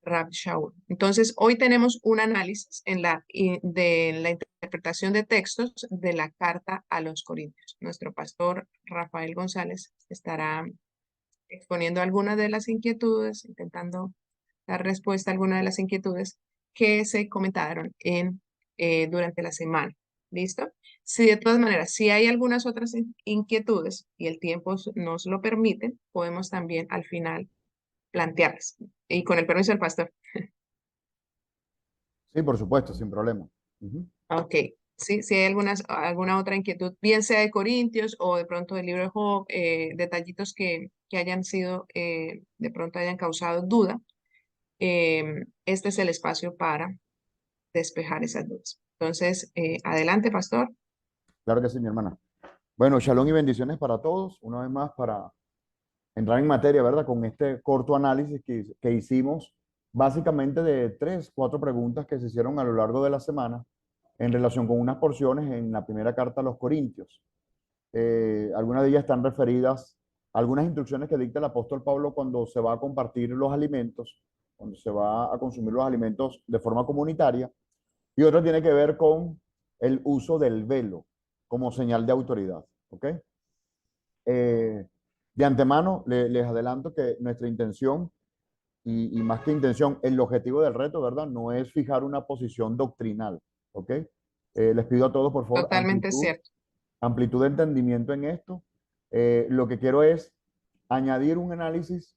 Rab Shaul. Entonces, hoy tenemos un análisis de la interpretación de textos de la carta a los Corintios. Nuestro pastor Rafael González estará exponiendo algunas de las inquietudes, intentando dar respuesta a algunas de las inquietudes que se comentaron durante la semana. ¿Listo? Si de todas maneras, si hay algunas otras inquietudes y el tiempo nos lo permite, podemos también al final plantearlas. Y con el permiso del pastor. Sí, por supuesto, sin problema. Ujú. Ok. Sí, si hay alguna otra inquietud, bien sea de Corintios o de pronto del libro de Job, detallitos que hayan sido, de pronto hayan causado duda, este es el espacio para despejar esas dudas. Entonces, adelante, pastor. Claro que sí, mi hermana. Bueno, shalom y bendiciones para todos. Una vez más para entrar en materia, ¿verdad? Con este corto análisis que hicimos, básicamente de tres, cuatro preguntas que se hicieron a lo largo de la semana en relación con unas porciones en la primera carta a los Corintios. Algunas de ellas están referidas a algunas instrucciones que dicta el apóstol Pablo cuando se va a compartir los alimentos, cuando se va a consumir los alimentos de forma comunitaria, y otra tiene que ver con el uso del velo como señal de autoridad. ¿Ok? De antemano, les adelanto que nuestra intención, y más que intención, el objetivo del reto, ¿verdad? No es fijar una posición doctrinal. ¿Ok? Les pido a todos, por favor, Totalmente cierto. amplitud de entendimiento en esto. Lo que quiero es añadir un análisis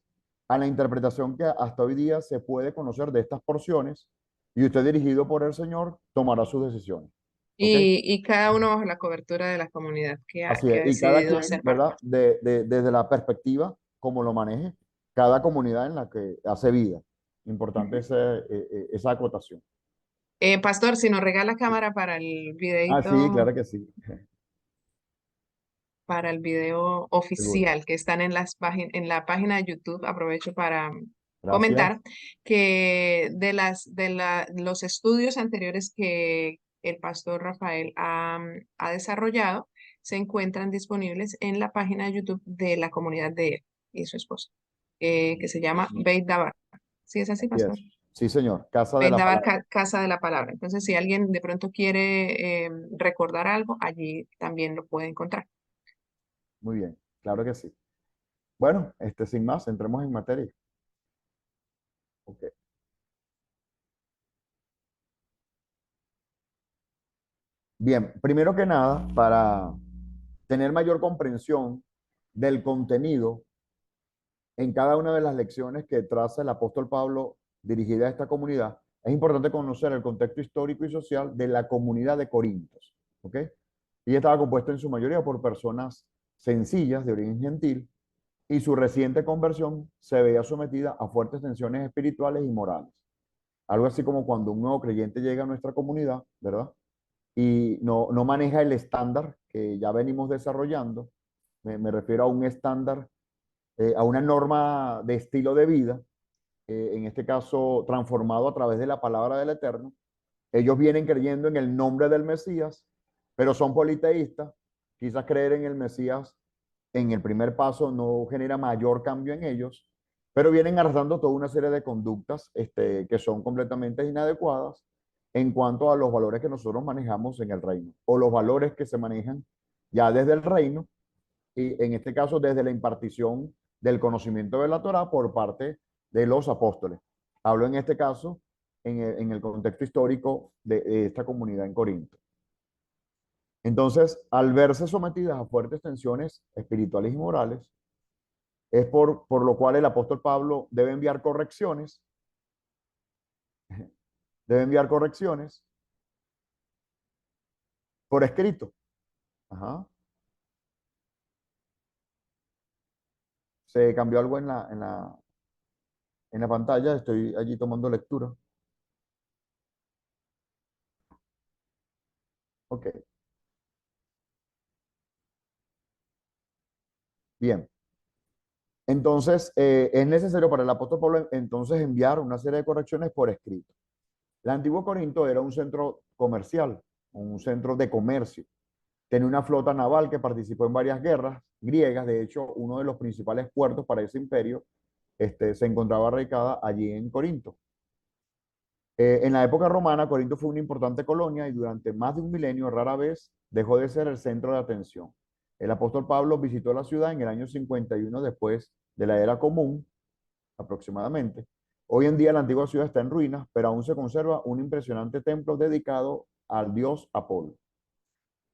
a la interpretación que hasta hoy día se puede conocer de estas porciones y usted, dirigido por el Señor, tomará sus decisiones. ¿Ok? Y cada uno bajo la cobertura de la comunidad Así que es. ha Y cada decidido quien, hacer parte. ¿verdad? Desde la perspectiva, como lo maneje, cada comunidad en la que hace vida. Importante Ujú. esa acotación. Pastor, si nos regala cámara para el Ah, sí, videito, claro que sí. para el video Seguro. oficial que están en la página de YouTube, aprovecho para Gracias. comentar que los estudios anteriores que el pastor Rafael ha desarrollado se encuentran disponibles en la página de YouTube de la comunidad de él y su esposa, que se llama Beit Dabar. ¿Sí es así, Así pastor? es. Sí, señor. Casa de Beit la Dabar, Palabra. Casa de la Palabra. Entonces, si alguien de pronto quiere recordar algo, allí también lo puede encontrar. Muy bien. Claro que sí. Bueno, sin más, entremos en materia. Ok. Bien, primero que nada, para tener mayor comprensión del contenido en cada una de las lecciones que traza el apóstol Pablo dirigida a esta comunidad, es importante conocer el contexto histórico y social de la comunidad de Corintios. ¿Ok? Y estaba compuesta en su mayoría por personas sencillas de origen gentil y su reciente conversión se veía sometida a fuertes tensiones espirituales y morales. Algo así como cuando un nuevo creyente llega a nuestra comunidad, ¿verdad? Y no maneja el estándar que ya venimos desarrollando. Me refiero a un estándar, a una norma de estilo de vida, en este caso transformado a través de la palabra del Eterno. Ellos vienen creyendo en el nombre del Mesías, pero son politeístas. Quizás creer en el Mesías en el primer paso no genera mayor cambio en ellos, pero vienen arrastrando toda una serie de conductas que son completamente inadecuadas en cuanto a los valores que nosotros manejamos en el reino, o los valores que se manejan ya desde el reino, y en este caso desde la impartición del conocimiento de la Torá por parte de los apóstoles. Hablo en este caso en el contexto histórico de esta comunidad en Corinto. Entonces, al verse sometidas a fuertes tensiones espirituales y morales, es por lo cual el apóstol Pablo debe enviar correcciones por escrito. Ajá. Se cambió algo en la pantalla, estoy allí tomando lectura. Ok, bien. Entonces, es necesario para el apóstol Pablo entonces enviar una serie de correcciones por escrito. El antiguo Corinto era un centro comercial, un centro de comercio. Tenía una flota naval que participó en varias guerras griegas. De hecho, uno de los principales puertos para ese imperio se encontraba radicada allí en Corinto. En la época romana, Corinto fue una importante colonia y durante más de un milenio rara vez dejó de ser el centro de atención. El apóstol Pablo visitó la ciudad en el año 51 después de la era común, aproximadamente. Hoy en día la antigua ciudad está en ruinas, pero aún se conserva un impresionante templo dedicado al dios Apolo.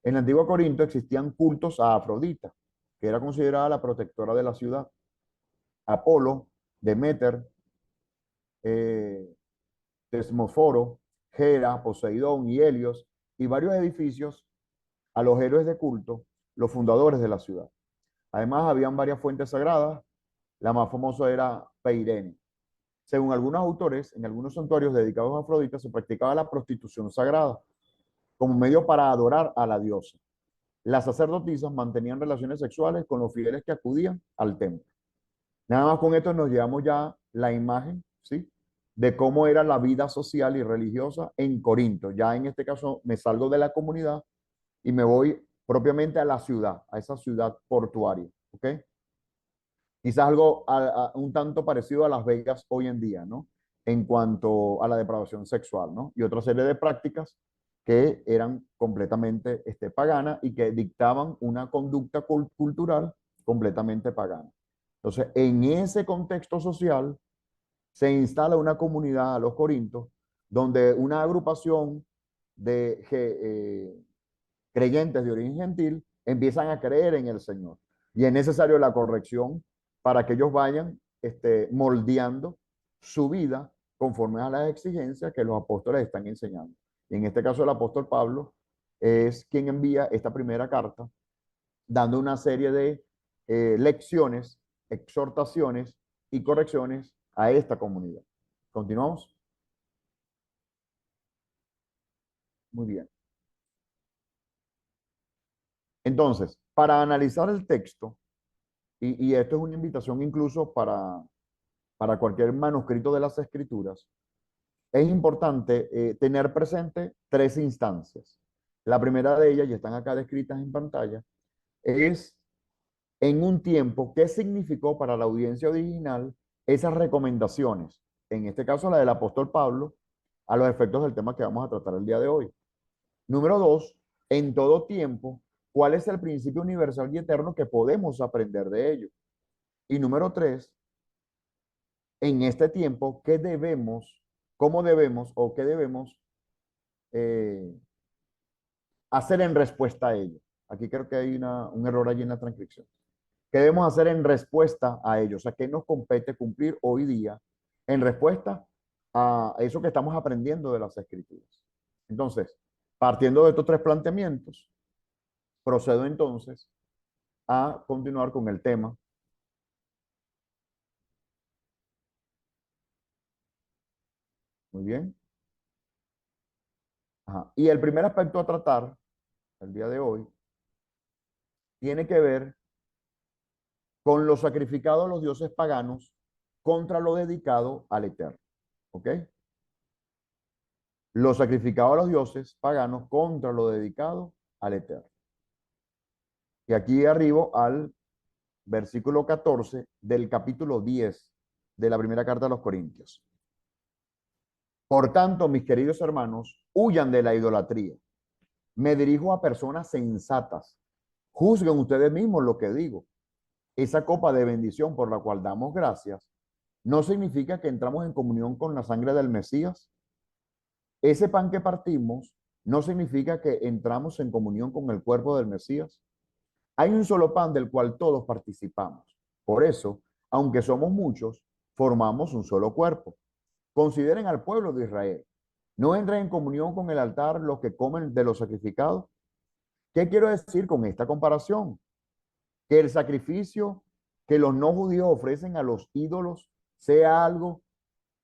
En la antigua Corinto existían cultos a Afrodita, que era considerada la protectora de la ciudad. Apolo, Demeter, eh, Desmoforo, Hera, Poseidón y Helios, y varios edificios a los héroes de culto, los fundadores de la ciudad. Además, habían varias fuentes sagradas. La más famosa era Peirene. Según algunos autores, en algunos santuarios dedicados a Afrodita se practicaba la prostitución sagrada como medio para adorar a la diosa. Las sacerdotisas mantenían relaciones sexuales con los fieles que acudían al templo. Nada más con esto nos llevamos ya la imagen, ¿sí? De cómo era la vida social y religiosa en Corinto. Ya en este caso me salgo de la comunidad y me voy propiamente a la ciudad, a esa ciudad portuaria, ¿ok? Quizás algo un tanto parecido a Las Vegas hoy en día, ¿no? En cuanto a la depravación sexual, ¿no? Y otra serie de prácticas que eran completamente paganas y que dictaban una conducta cultural completamente pagana. Entonces, en ese contexto social se instala una comunidad a los Corintios donde una agrupación de creyentes de origen gentil empiezan a creer en el Señor. Y es necesario la corrección para que ellos vayan moldeando su vida conforme a las exigencias que los apóstoles están enseñando. Y en este caso el apóstol Pablo es quien envía esta primera carta, dando una serie de lecciones, exhortaciones y correcciones a esta comunidad. ¿Continuamos? Muy bien. Entonces, para analizar el texto, y esto es una invitación incluso para cualquier manuscrito de las Escrituras, es importante tener presente tres instancias. La primera de ellas, y están acá descritas en pantalla, es en un tiempo qué significó para la audiencia original esas recomendaciones, en este caso la del apóstol Pablo, a los efectos del tema que vamos a tratar el día de hoy. Número dos, en todo tiempo, ¿cuál es el principio universal y eterno que podemos aprender de ello? Y número tres, en este tiempo, ¿qué debemos, cómo debemos o qué debemos eh, hacer en respuesta a ello? Aquí creo que hay un error allí en la transcripción. ¿Qué debemos hacer en respuesta a ello? O sea, ¿qué nos compete cumplir hoy día en respuesta a eso que estamos aprendiendo de las Escrituras? Entonces, partiendo de estos tres planteamientos, procedo entonces a continuar con el tema. Muy bien. Ajá. Y el primer aspecto a tratar el día de hoy tiene que ver con lo sacrificado a los dioses paganos contra lo dedicado al Eterno. ¿Ok? Lo sacrificado a los dioses paganos contra lo dedicado al Eterno. Y aquí arribo al versículo 14 del capítulo 10 de la primera carta a los Corintios. Por tanto, mis queridos hermanos, huyan de la idolatría. Me dirijo a personas sensatas. Juzguen ustedes mismos lo que digo. Esa copa de bendición por la cual damos gracias no significa que entramos en comunión con la sangre del Mesías. Ese pan que partimos no significa que entramos en comunión con el cuerpo del Mesías. Hay un solo pan del cual todos participamos. Por eso, aunque somos muchos, formamos un solo cuerpo. Consideren al pueblo de Israel. No entran en comunión con el altar los que comen de los sacrificados. ¿Qué quiero decir con esta comparación? Que el sacrificio que los no judíos ofrecen a los ídolos sea algo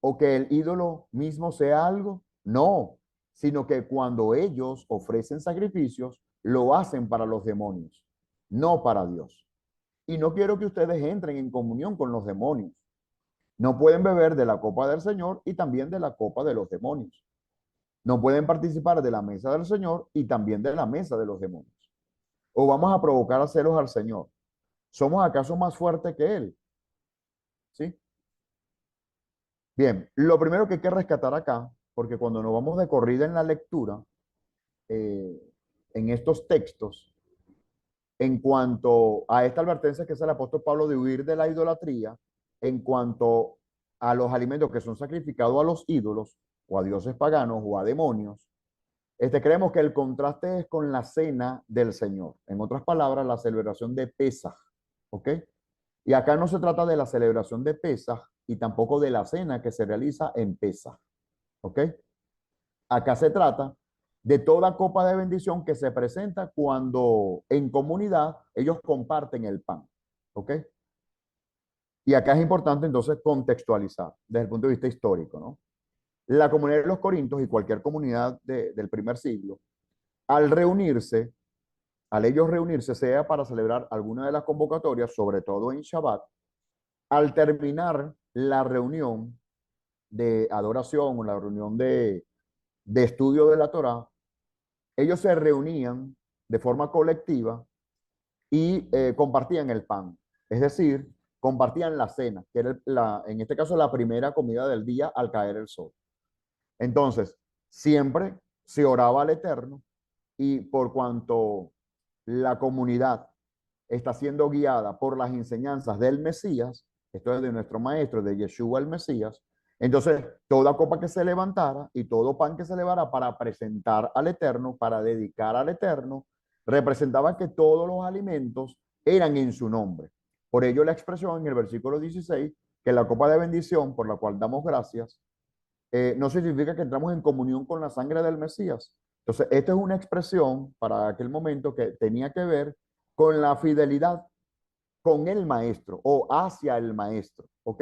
o que el ídolo mismo sea algo. No, sino que cuando ellos ofrecen sacrificios, lo hacen para los demonios, no para Dios. Y no quiero que ustedes entren en comunión con los demonios. No pueden beber de la copa del Señor y también de la copa de los demonios. No pueden participar de la mesa del Señor y también de la mesa de los demonios. O vamos a provocar a celos al Señor. ¿Somos acaso más fuertes que Él? ¿Sí? Bien, lo primero que hay que rescatar acá, porque cuando nos vamos de corrida en la lectura, eh, en estos textos, en cuanto a esta advertencia que es el apóstol Pablo de huir de la idolatría, en cuanto a los alimentos que son sacrificados a los ídolos, o a dioses paganos, o a demonios, creemos que el contraste es con la cena del Señor. En otras palabras, la celebración de Pesaj, ¿ok? Y acá no se trata de la celebración de Pesaj y tampoco de la cena que se realiza en Pesaj, ¿ok? Acá se trata de toda copa de bendición que se presenta cuando en comunidad ellos comparten el pan, ¿ok? Y acá es importante entonces contextualizar desde el punto de vista histórico, ¿no? La comunidad de los Corintios y cualquier comunidad del primer siglo, al reunirse, al ellos reunirse, sea para celebrar alguna de las convocatorias, sobre todo en Shabbat, al terminar la reunión de adoración o la reunión de estudio de la Torá, ellos se reunían de forma colectiva y compartían el pan. Es decir, compartían la cena, que era en este caso la primera comida del día al caer el sol. Entonces, siempre se oraba al Eterno y por cuanto la comunidad está siendo guiada por las enseñanzas del Mesías, esto es de nuestro maestro, de Yeshua el Mesías, entonces toda copa que se levantara y todo pan que se levara para presentar al Eterno, para dedicar al Eterno, representaba que todos los alimentos eran en su nombre. Por ello la expresión en el versículo 16, que la copa de bendición por la cual damos gracias, no significa que entramos en comunión con la sangre del Mesías. Entonces, esta es una expresión para aquel momento que tenía que ver con la fidelidad con el maestro o hacia el maestro, ¿ok?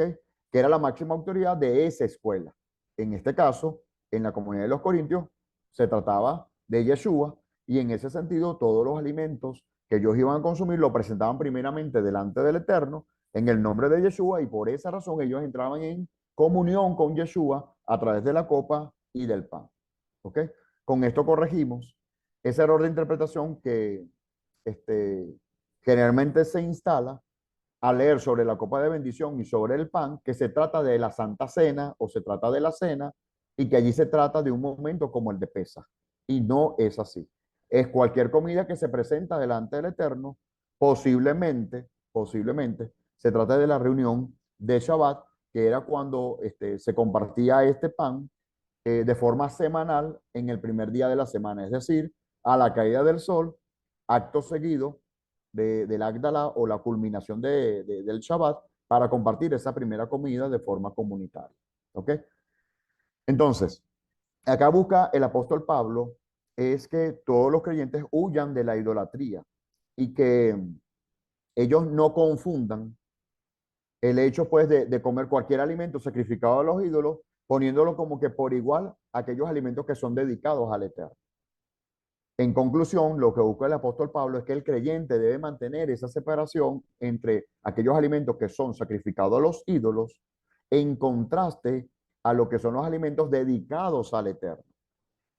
Que era la máxima autoridad de esa escuela. En este caso, en la comunidad de los Corintios, se trataba de Yeshua y en ese sentido todos los alimentos que ellos iban a consumir lo presentaban primeramente delante del Eterno en el nombre de Yeshua y por esa razón ellos entraban en comunión con Yeshua a través de la copa y del pan, ¿ok? Con esto corregimos ese error de interpretación que este, generalmente se instala al leer sobre la copa de bendición y sobre el pan, que se trata de la Santa Cena o se trata de la cena y que allí se trata de un momento como el de Pesaj. Y no es así. Es cualquier comida que se presenta delante del Eterno, posiblemente, se trata de la reunión de Shabbat, que era cuando se compartía este pan de forma semanal en el primer día de la semana, es decir, a la caída del sol, acto seguido del Agdalá o la culminación del Shabbat para compartir esa primera comida de forma comunitaria. ¿Ok? Entonces, acá busca el apóstol Pablo es que todos los creyentes huyan de la idolatría y que ellos no confundan el hecho pues de comer cualquier alimento sacrificado a los ídolos, poniéndolo como que por igual a aquellos alimentos que son dedicados al Eterno. En conclusión, lo que busca el apóstol Pablo es que el creyente debe mantener esa separación entre aquellos alimentos que son sacrificados a los ídolos en contraste a lo que son los alimentos dedicados al Eterno.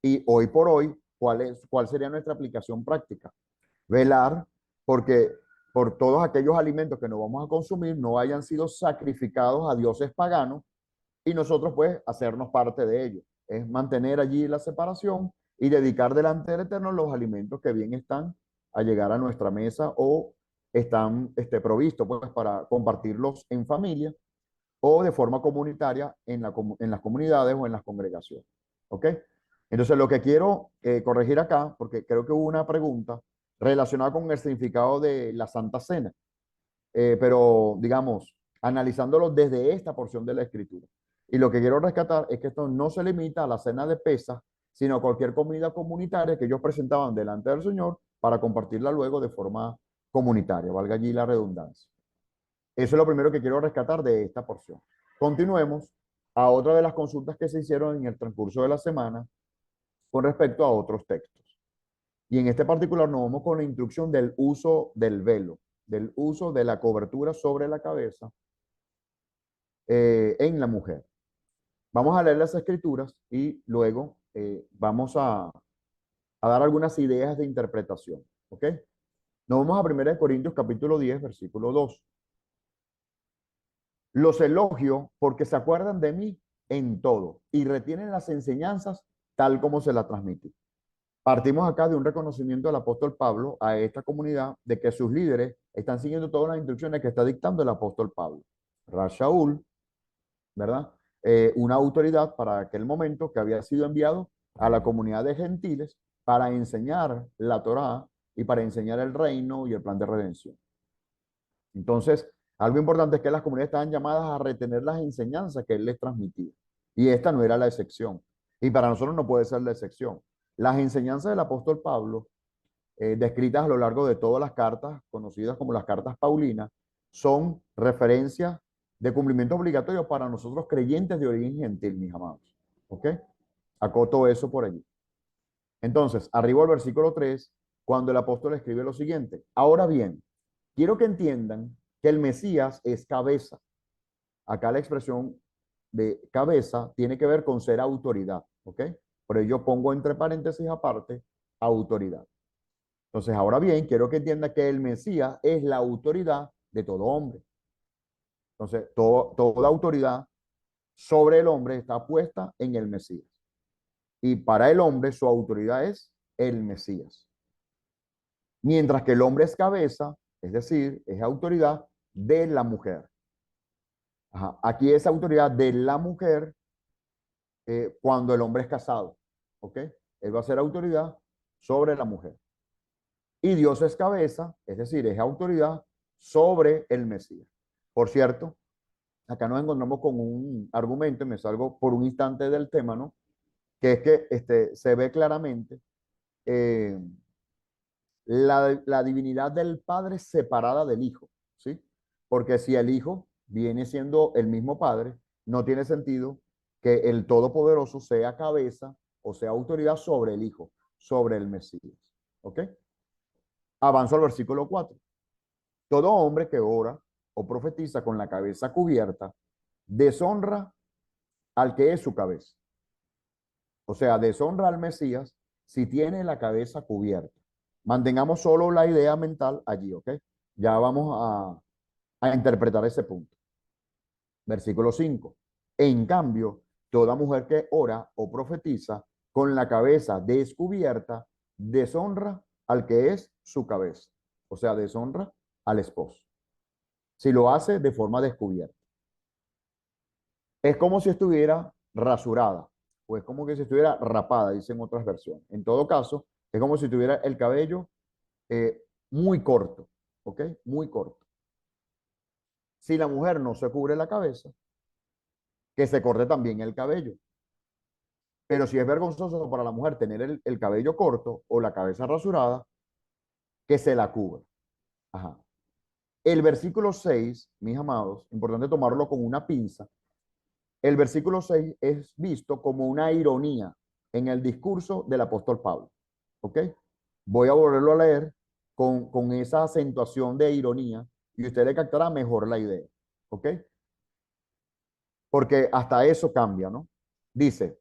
Y hoy por hoy, ¿cuál sería nuestra aplicación práctica? Velar porque por todos aquellos alimentos que no vamos a consumir no hayan sido sacrificados a dioses paganos y nosotros pues hacernos parte de ellos. Es mantener allí la separación y dedicar delante del Eterno los alimentos que bien están a llegar a nuestra mesa o están provistos pues para compartirlos en familia o de forma comunitaria en las comunidades o en las congregaciones. ¿Ok? Entonces lo que quiero corregir acá, porque creo que hubo una pregunta relacionada con el significado de la Santa Cena, pero digamos, analizándolo desde esta porción de la Escritura. Y lo que quiero rescatar es que esto no se limita a la cena de Pesaj, sino a cualquier comida comunitaria que ellos presentaban delante del Señor para compartirla luego de forma comunitaria, valga allí la redundancia. Eso es lo primero que quiero rescatar de esta porción. Continuemos a otra de las consultas que se hicieron en el transcurso de la semana con respecto a otros textos. Y en este particular nos vamos con la instrucción del uso del velo, del uso de la cobertura sobre la cabeza en la mujer. Vamos a leer las escrituras y luego vamos a dar algunas ideas de interpretación. ¿Ok? Nos vamos a 1 Corintios capítulo 10, versículo 2. Los elogio porque se acuerdan de mí en todo y retienen las enseñanzas tal como se las transmite. Partimos acá de un reconocimiento del apóstol Pablo a esta comunidad de que sus líderes están siguiendo todas las instrucciones que está dictando el apóstol Pablo. Rashaul, ¿verdad? Una autoridad para aquel momento que había sido enviado a la comunidad de gentiles para enseñar la Torá y para enseñar el reino y el plan de redención. Entonces, algo importante es que las comunidades estaban llamadas a retener las enseñanzas que él les transmitía. Y esta no era la excepción. Y para nosotros no puede ser la excepción. Las enseñanzas del apóstol Pablo, descritas a lo largo de todas las cartas, conocidas como las cartas paulinas, son referencias de cumplimiento obligatorio para nosotros creyentes de origen gentil, mis amados. ¿Ok? Acoto eso por allí. Entonces, arriba al versículo 3, cuando el apóstol escribe lo siguiente. Ahora bien, quiero que entiendan que el Mesías es cabeza. Acá la expresión de cabeza tiene que ver con ser autoridad, ¿ok? Por ello pongo entre paréntesis aparte autoridad. Entonces, ahora bien, quiero que entienda que el Mesías es la autoridad de todo hombre. Entonces, toda autoridad sobre el hombre está puesta en el Mesías. Y para el hombre su autoridad es el Mesías. Mientras que el hombre es cabeza, es decir, es autoridad de la mujer. Ajá. Aquí es autoridad de la mujer cuando el hombre es casado. ¿Ok? Él va a ser autoridad sobre la mujer. Y Dios es cabeza, es decir, es autoridad sobre el Mesías. Por cierto, acá nos encontramos con un argumento, y me salgo por un instante del tema, ¿no? Que es que se ve claramente eh, la divinidad del Padre separada del Hijo, ¿sí? Porque si el Hijo viene siendo el mismo Padre, no tiene sentido que el Todopoderoso sea cabeza o sea autoridad sobre el Hijo, sobre el Mesías. ¿Ok? Avanzo al versículo 4. Todo hombre que ora o profetiza con la cabeza cubierta deshonra al que es su cabeza. O sea, deshonra al Mesías si tiene la cabeza cubierta. Mantengamos solo la idea mental allí, ¿ok? Ya vamos a interpretar ese punto. Versículo 5. En cambio, toda mujer que ora o profetiza con la cabeza descubierta deshonra al que es su cabeza. O sea, deshonra al esposo. Si lo hace de forma descubierta. Es como si estuviera rasurada o es como que si estuviera rapada, dicen otras versiones. En todo caso, es como si tuviera el cabello muy corto, ¿ok? Muy corto. Si la mujer no se cubre la cabeza, que se corte también el cabello. Pero si es vergonzoso para la mujer tener el cabello corto o la cabeza rasurada, que se la cubra. Ajá. El versículo 6, mis amados, importante tomarlo con una pinza. El versículo 6 es visto como una ironía en el discurso del apóstol Pablo. ¿Ok? Voy a volverlo a leer con esa acentuación de ironía y usted le captará mejor la idea. ¿Ok? Porque hasta eso cambia, ¿no? Dice,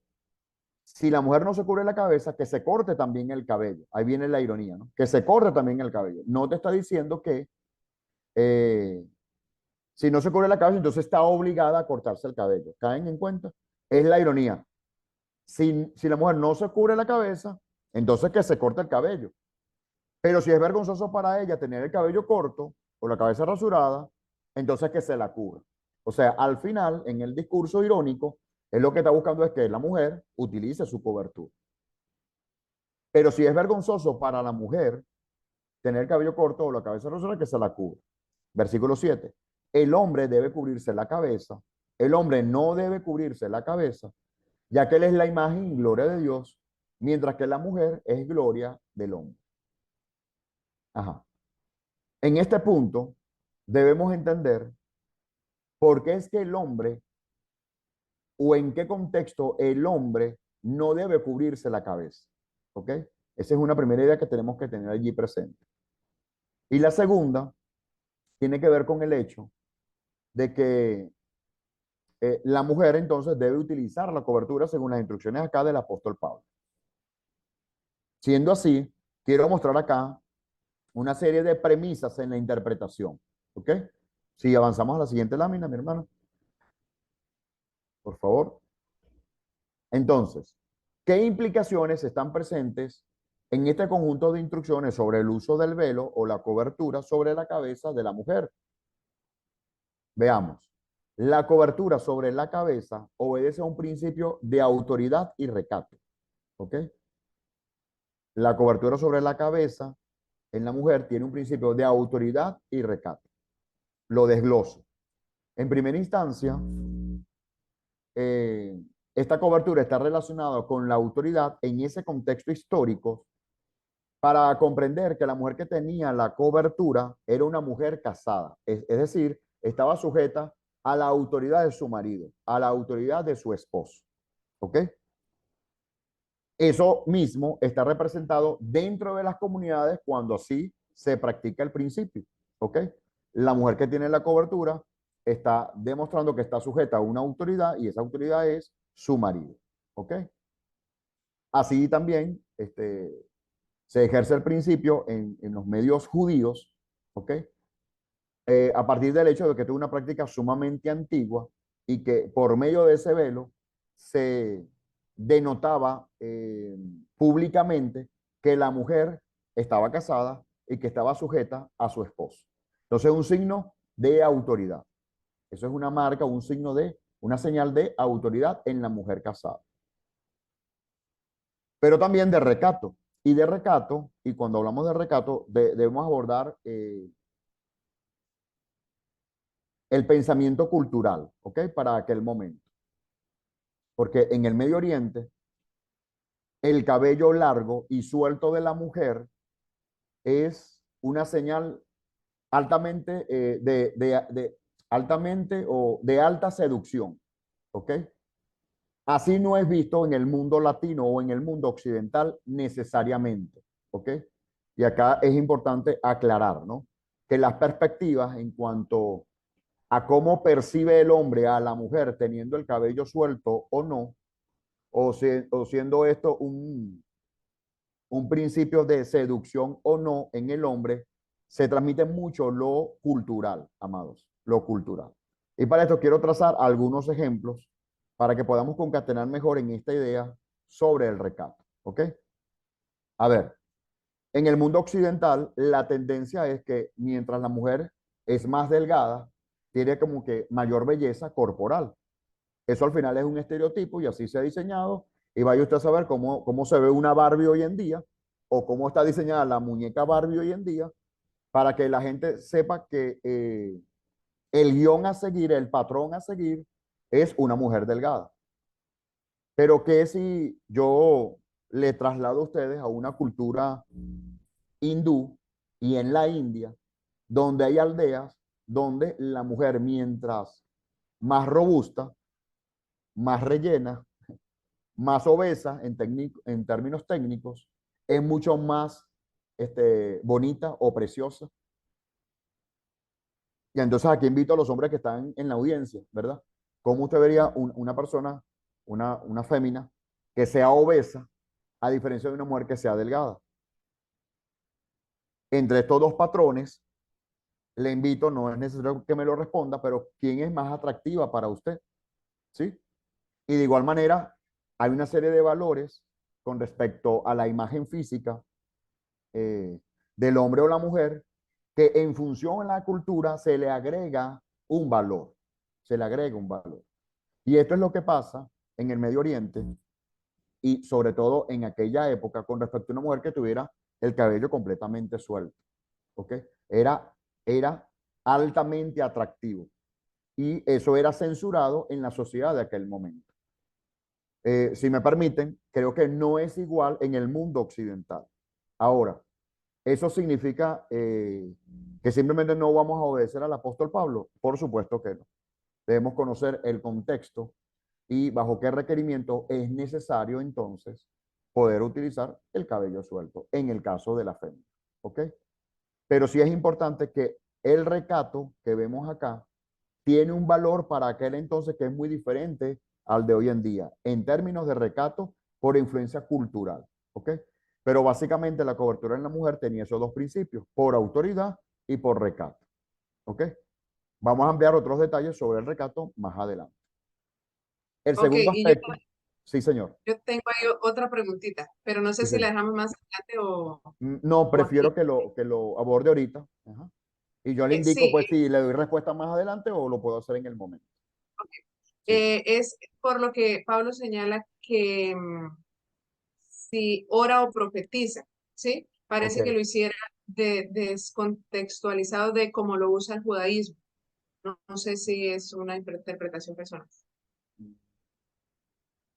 si la mujer no se cubre la cabeza, que se corte también el cabello. Ahí viene la ironía, ¿no? Que se corte también el cabello. No te está diciendo que eh, si no se cubre la cabeza, entonces está obligada a cortarse el cabello. ¿Caen en cuenta? Es la ironía. Si la mujer no se cubre la cabeza, entonces que se corte el cabello. Pero si es vergonzoso para ella tener el cabello corto o la cabeza rasurada, entonces que se la cubra. O sea, al final, en el discurso irónico, él lo que está buscando es que la mujer utilice su cobertura. Pero si es vergonzoso para la mujer tener el cabello corto o la cabeza rasurada, que se la cubra. Versículo 7. El hombre debe cubrirse la cabeza. El hombre no debe cubrirse la cabeza, ya que él es la imagen y gloria de Dios, mientras que la mujer es gloria del hombre. Ajá. En este punto debemos entender por qué es que el hombre o en qué contexto el hombre no debe cubrirse la cabeza. ¿Ok? Esa es una primera idea que tenemos que tener allí presente. Y la segunda tiene que ver con el hecho de que la mujer entonces debe utilizar la cobertura según las instrucciones acá del apóstol Pablo. Siendo así, quiero mostrar acá una serie de premisas en la interpretación. ¿Ok? Si avanzamos a la siguiente lámina, mi hermano, por favor. Entonces, ¿qué implicaciones están presentes en este conjunto de instrucciones sobre el uso del velo o la cobertura sobre la cabeza de la mujer? Veamos. La cobertura sobre la cabeza obedece a un principio de autoridad y recato. ¿Ok? La cobertura sobre la cabeza en la mujer tiene un principio de autoridad y recato. Lo desgloso. En primera instancia, eh, esta cobertura está relacionada con la autoridad en ese contexto histórico para comprender que la mujer que tenía la cobertura era una mujer casada, es decir, estaba sujeta a la autoridad de su marido, a la autoridad de su esposo. ¿Ok? Eso mismo está representado dentro de las comunidades cuando así se practica el principio. ¿Ok? La mujer que tiene la cobertura está demostrando que está sujeta a una autoridad y esa autoridad es su marido. ¿Ok? Así también se ejerce el principio en los medios judíos. ¿Ok? A partir del hecho de que tuvo una práctica sumamente antigua y que por medio de ese velo se denotaba públicamente que la mujer estaba casada y que estaba sujeta a su esposo. Entonces, un signo de autoridad. Eso es una marca, un signo de, una señal de autoridad en la mujer casada. Pero también de recato. Y de recato, y cuando hablamos de recato, debemos abordar el pensamiento cultural, ¿ok? Para aquel momento. Porque en el Medio Oriente, el cabello largo y suelto de la mujer es una señal altamente, altamente o de alta seducción, ¿ok? Así no es visto en el mundo latino o en el mundo occidental necesariamente, ¿ok? Y acá es importante aclarar, ¿no? Que las perspectivas en cuanto a cómo percibe el hombre a la mujer teniendo el cabello suelto o no, o siendo esto un principio de seducción o no en el hombre, se transmite mucho lo cultural, amados, lo cultural. Y para esto quiero trazar algunos ejemplos para que podamos concatenar mejor en esta idea sobre el recato. ¿Ok? A ver, en el mundo occidental, la tendencia es que mientras la mujer es más delgada, tiene como que mayor belleza corporal. Eso al final es un estereotipo y así se ha diseñado. Y vaya usted a saber cómo se ve una Barbie hoy en día o cómo está diseñada la muñeca Barbie hoy en día para que la gente sepa que el guión a seguir, el patrón a seguir es una mujer delgada. Pero que si yo le traslado a ustedes a una cultura hindú y en la India, donde hay aldeas donde la mujer, mientras más robusta, más rellena, más obesa en términos técnicos, es mucho más bonita o preciosa. Y entonces aquí invito a los hombres que están en la audiencia, ¿verdad? ¿Cómo usted vería una persona, una fémina, que sea obesa, a diferencia de una mujer que sea delgada? Entre estos dos patrones, le invito, no es necesario que me lo responda, pero ¿quién es más atractiva para usted? ¿Sí? Y de igual manera, hay una serie de valores con respecto a la imagen física eh, del hombre o la mujer que en función a la cultura se le agrega un valor, se le agrega un valor. Y esto es lo que pasa en el Medio Oriente y sobre todo en aquella época con respecto a una mujer que tuviera el cabello completamente suelto, ¿ok? Era altamente atractivo y eso era censurado en la sociedad de aquel momento. Si me permiten, creo que no es igual en el mundo occidental. Ahora, ¿eso significa que simplemente no vamos a obedecer al apóstol Pablo? Por supuesto que no. Debemos conocer el contexto y bajo qué requerimiento es necesario entonces poder utilizar el cabello suelto en el caso de la fémina. ¿Ok? Pero sí es importante que el recato que vemos acá tiene un valor para aquel entonces que es muy diferente al de hoy en día, en términos de recato por influencia cultural. ¿Ok? Pero básicamente la cobertura en la mujer tenía esos dos principios, por autoridad y por recato. ¿Ok? Vamos a ampliar otros detalles sobre el recato más adelante. El Ok, segundo y yo, aspecto. Sí, señor. Yo tengo ahí otra preguntita, pero no sé Sí, si la señor. dejamos más adelante No, o aquí. prefiero que lo aborde ahorita. Ajá. Y yo le indico, Sí, pues, si le doy respuesta más adelante o lo puedo hacer en el momento. Sí. es por lo que Pablo señala que si ora o profetiza, ¿sí? Ok. Parece que lo hiciera descontextualizado de cómo lo usa el judaísmo. No, no sé si es una interpretación personal.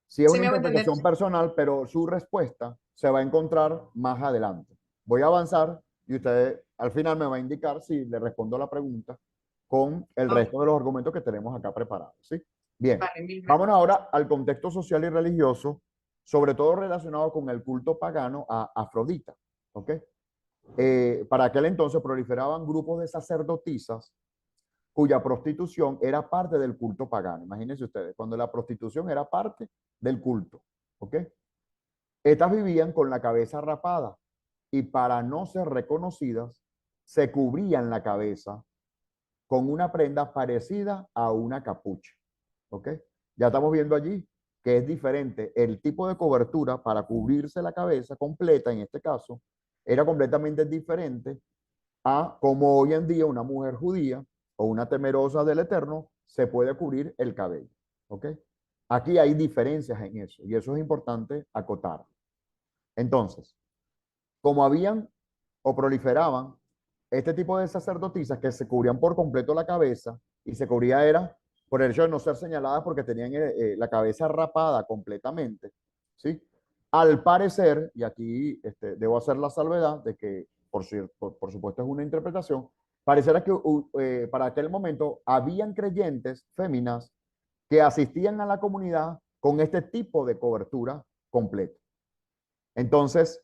Sí, es ¿Sí una me hago entender? interpretación personal, pero su respuesta se va a encontrar más adelante. Voy a avanzar y usted al final me va a indicar si le respondo a la pregunta con el Ok, resto de los argumentos que tenemos acá preparados. ¿Sí? Bien, vale, mil vámonos gracias. ahora al contexto social y religioso, sobre todo relacionado con el culto pagano a Afrodita. ¿Ok? Para aquel entonces proliferaban grupos de sacerdotisas cuya prostitución era parte del culto pagano. Imagínense ustedes, cuando la prostitución era parte del culto. ¿Ok? Estas vivían con la cabeza rapada y para no ser reconocidas, se cubrían la cabeza con una prenda parecida a una capucha. ¿Ok? Ya estamos viendo allí que es diferente. El tipo de cobertura para cubrirse la cabeza completa, en este caso, era completamente diferente a como hoy en día una mujer judía o una temerosa del Eterno se puede cubrir el cabello. ¿Ok? Aquí hay diferencias en eso y eso es importante acotar. Entonces, como habían o proliferaban este tipo de sacerdotisas que se cubrían por completo la cabeza y se cubría era por el hecho de no ser señaladas porque tenían la cabeza rapada completamente, ¿sí? Al parecer, y aquí debo hacer la salvedad de que, por supuesto, es una interpretación, pareciera que para aquel momento habían creyentes féminas que asistían a la comunidad con este tipo de cobertura completa. Entonces,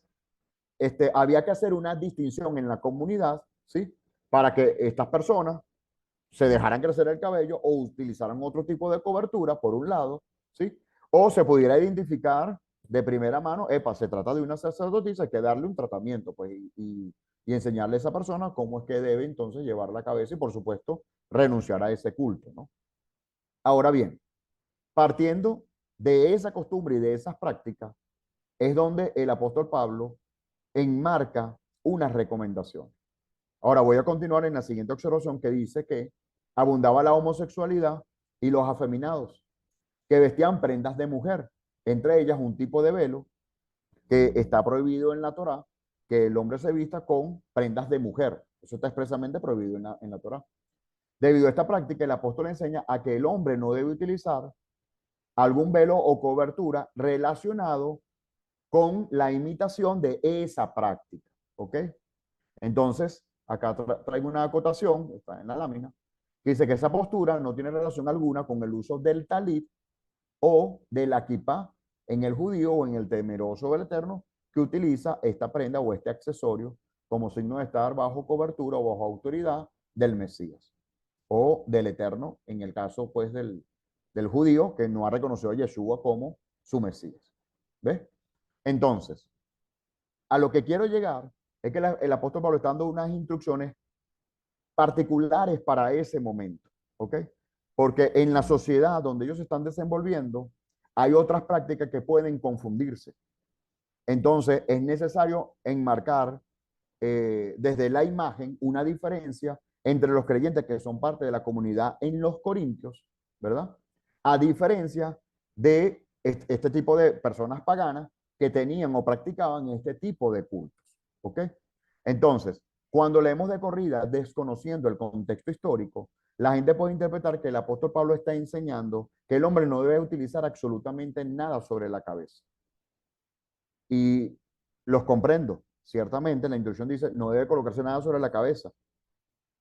había que hacer una distinción en la comunidad, ¿sí? Para que estas personas se dejaran crecer el cabello o utilizaran otro tipo de cobertura, por un lado, ¿sí? O se pudiera identificar de primera mano, epa, se trata de una sacerdotisa, hay que darle un tratamiento, pues, y enseñarle a esa persona cómo es que debe entonces llevar la cabeza y, por supuesto, renunciar a ese culto, ¿no? Ahora bien, partiendo de esa costumbre y de esas prácticas, es donde el apóstol Pablo enmarca una recomendación. Ahora voy a continuar en la siguiente observación que dice que abundaba la homosexualidad y los afeminados, que vestían prendas de mujer, entre ellas un tipo de velo que está prohibido en la Torá, que el hombre se vista con prendas de mujer. Eso está expresamente prohibido en la Torá. Debido a esta práctica, el apóstol enseña a que el hombre no debe utilizar algún velo o cobertura relacionado con la imitación de esa práctica. ¿Ok? Entonces, acá traigo una acotación, está en la lámina, que dice que esa postura no tiene relación alguna con el uso del talit o de la kippah en el judío o en el temeroso del Eterno que utiliza esta prenda o este accesorio como signo de estar bajo cobertura o bajo autoridad del Mesías o del Eterno, en el caso pues del judío que no ha reconocido a Yeshua como su Mesías. ¿Ves? Entonces, a lo que quiero llegar es que el apóstol Pablo está dando unas instrucciones particulares para ese momento, ¿ok? Porque en la sociedad donde ellos se están desenvolviendo, hay otras prácticas que pueden confundirse. Entonces, es necesario enmarcar desde la imagen una diferencia entre los creyentes que son parte de la comunidad en los Corintios, ¿verdad? A diferencia de este tipo de personas paganas que tenían o practicaban este tipo de cultos, ¿ok? Entonces, cuando leemos de corrida desconociendo el contexto histórico, la gente puede interpretar que el apóstol Pablo está enseñando que el hombre no debe utilizar absolutamente nada sobre la cabeza. Y los comprendo. Ciertamente, la instrucción dice, no debe colocarse nada sobre la cabeza,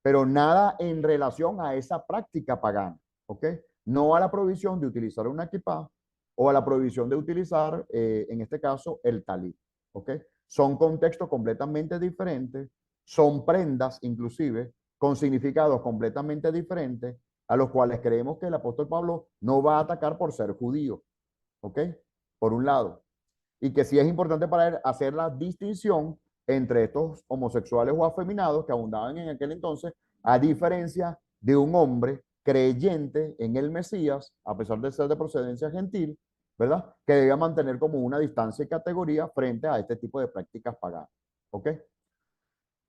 pero nada en relación a esa práctica pagana, ¿ok? No a la prohibición de utilizar una equipa o a la prohibición de utilizar, en este caso, el talit, ¿ok? Son contextos completamente diferentes, son prendas inclusive con significados completamente diferentes a los cuales creemos que el apóstol Pablo no va a atacar por ser judío, ¿ok? Por un lado y que sí es importante para él hacer la distinción entre estos homosexuales o afeminados que abundaban en aquel entonces, a diferencia de un hombre creyente en el Mesías, a pesar de ser de procedencia gentil, ¿verdad? Que debía mantener como una distancia y categoría frente a este tipo de prácticas paganas. ¿Ok?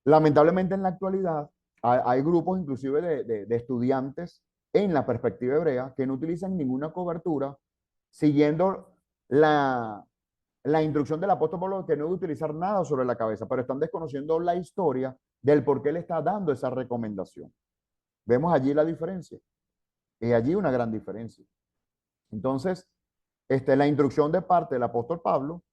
Lamentablemente en la actualidad hay grupos inclusive de estudiantes en la perspectiva hebrea que no utilizan ninguna cobertura siguiendo la instrucción del apóstol Pablo que no debe utilizar nada sobre la cabeza, pero están desconociendo la historia del por qué le está dando esa recomendación. Vemos allí la diferencia. Y allí una gran diferencia. Entonces, la instrucción de parte del apóstol Pablo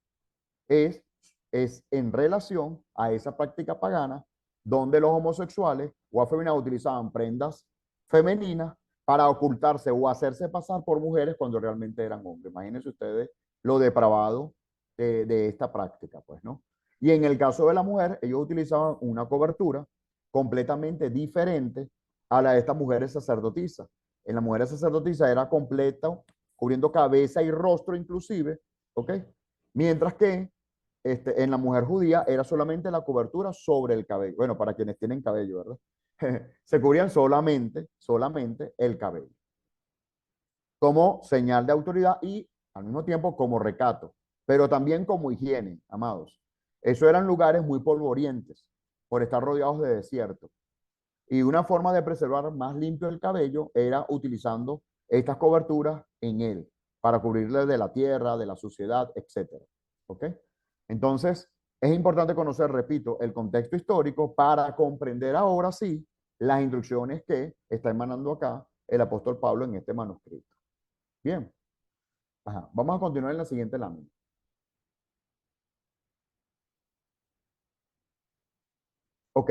es, es en relación a esa práctica pagana donde los homosexuales o afeminados utilizaban prendas femeninas para ocultarse o hacerse pasar por mujeres cuando realmente eran hombres. Imagínense ustedes lo depravado de esta práctica, pues, ¿no? Y en el caso de la mujer, ellos utilizaban una cobertura completamente diferente a la de estas mujeres sacerdotisas. En las mujeres sacerdotisas era completa, cubriendo cabeza y rostro inclusive, ¿ok? Mientras que en la mujer judía era solamente la cobertura sobre el cabello. Bueno, para quienes tienen cabello, ¿verdad? Se cubrían solamente el cabello. Como señal de autoridad y al mismo tiempo como recato, pero también como higiene, amados. Eso eran lugares muy polvorientos por estar rodeados de desierto. Y una forma de preservar más limpio el cabello era utilizando estas coberturas en él, para cubrirle de la tierra, de la suciedad, etcétera. ¿Ok? Entonces, es importante conocer, repito, el contexto histórico para comprender ahora sí las instrucciones que está emanando acá el apóstol Pablo en este manuscrito. Bien. Ajá. Vamos a continuar en la siguiente lámina. Ok.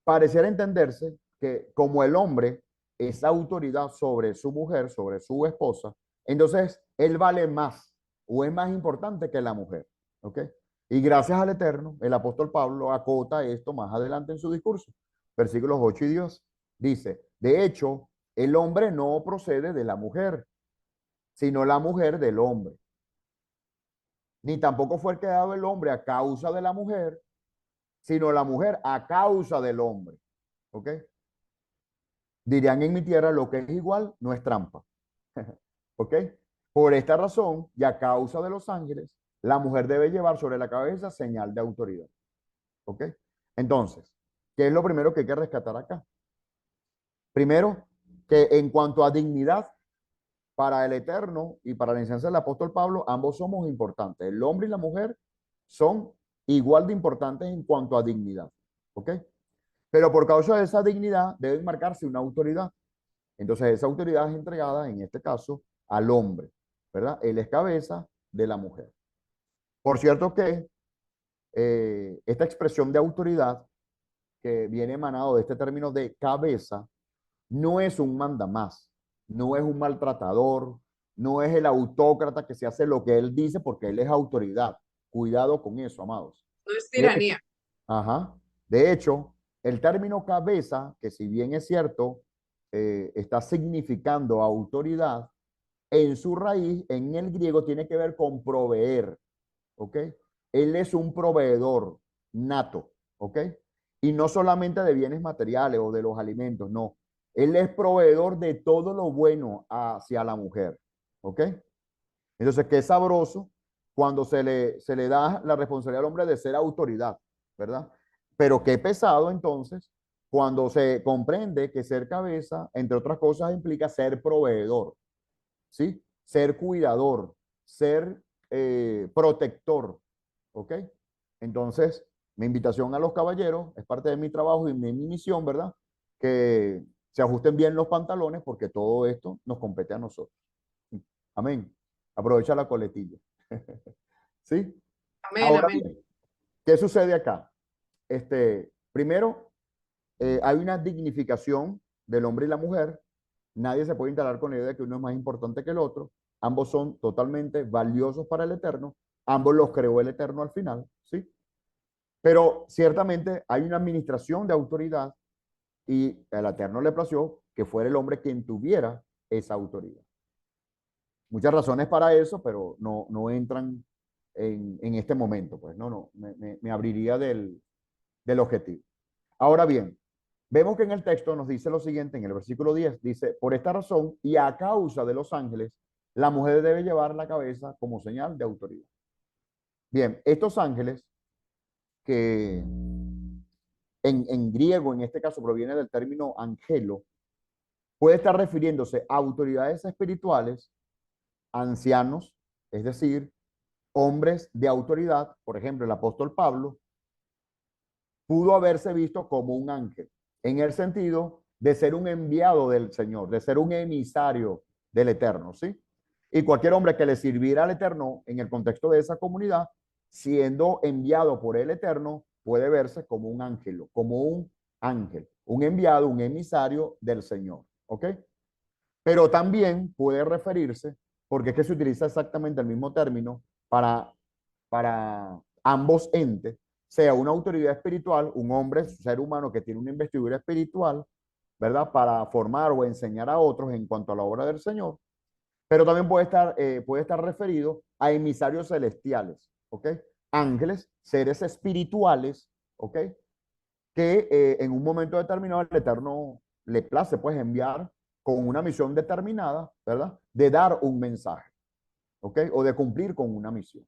Pareciera entenderse que como el hombre es autoridad sobre su mujer, sobre su esposa, entonces él vale más o es más importante que la mujer. ¿Ok? Y gracias al Eterno, el apóstol Pablo acota esto más adelante en su discurso. Versículos 8 y 10. Dice, de hecho, el hombre no procede de la mujer, sino la mujer del hombre. Ni tampoco fue creado el hombre a causa de la mujer, sino la mujer a causa del hombre. ¿Ok? Dirían en mi tierra, lo que es igual no es trampa. ¿Ok? Por esta razón, y a causa de los ángeles, la mujer debe llevar sobre la cabeza señal de autoridad. ¿Ok? Entonces, ¿qué es lo primero que hay que rescatar acá? Primero, que en cuanto a dignidad, para el Eterno y para la enseñanza del apóstol Pablo, ambos somos importantes. El hombre y la mujer son igual de importantes en cuanto a dignidad. ¿Ok? Pero por causa de esa dignidad debe marcarse una autoridad. Entonces esa autoridad es entregada, en este caso, al hombre, ¿verdad? Él es cabeza de la mujer. Por cierto que esta expresión de autoridad que viene emanado de este término de cabeza no es un mandamás, no es un maltratador, no es el autócrata que se hace lo que él dice porque él es autoridad. Cuidado con eso, amados. No es De hecho, tiranía. ajá. De hecho, el término cabeza, que si bien es cierto, está significando autoridad, en su raíz, en el griego, tiene que ver con proveer, ¿ok? Él es un proveedor nato, ¿ok? Y no solamente de bienes materiales o de los alimentos, no. Él es proveedor de todo lo bueno hacia la mujer, ¿ok? Entonces, qué sabroso cuando se le da la responsabilidad al hombre de ser autoridad, ¿verdad? Pero qué pesado entonces cuando se comprende que ser cabeza, entre otras cosas, implica ser proveedor, ¿sí? Ser cuidador, ser protector, ¿ok? Entonces, mi invitación a los caballeros es parte de mi trabajo y de mi misión, ¿verdad? Que se ajusten bien los pantalones porque todo esto nos compete a nosotros. Amén. Aprovecha la coletilla. ¿Sí? Amén, Ahora amén. bien, ¿qué sucede acá? Primero, hay una dignificación del hombre y la mujer. Nadie se puede instalar con la idea de que uno es más importante que el otro. Ambos son totalmente valiosos para el Eterno. Ambos los creó el Eterno al final, ¿sí? Pero ciertamente hay una administración de autoridad y el Eterno le plació que fuera el hombre quien tuviera esa autoridad. Muchas razones para eso, pero no entran en este momento, pues no, me abriría del objetivo. Ahora bien, Vemos que en el texto nos dice lo siguiente, en el versículo 10, dice, por esta razón y a causa de los ángeles, la mujer debe llevar la cabeza como señal de autoridad. Bien, estos ángeles, que en griego en este caso proviene del término angelo, puede estar refiriéndose a autoridades espirituales, ancianos, es decir, hombres de autoridad. Por ejemplo, el apóstol Pablo pudo haberse visto como un ángel, en el sentido de ser un enviado del Señor, de ser un emisario del Eterno, ¿sí? Y cualquier hombre que le sirviera al Eterno en el contexto de esa comunidad, siendo enviado por el Eterno, puede verse como un ángel, un enviado, un emisario del Señor, ¿ok? Pero también puede referirse, porque es que se utiliza exactamente el mismo término para ambos entes, sea una autoridad espiritual, un hombre, ser humano que tiene una investidura espiritual, ¿verdad? Para formar o enseñar a otros en cuanto a la obra del Señor, pero también puede estar referido a emisarios celestiales, ¿ok? Ángeles, seres espirituales, ¿ok? Que en un momento determinado el Eterno le place, pues, enviar con una misión determinada, ¿verdad? De dar un mensaje, ¿ok? O de cumplir con una misión.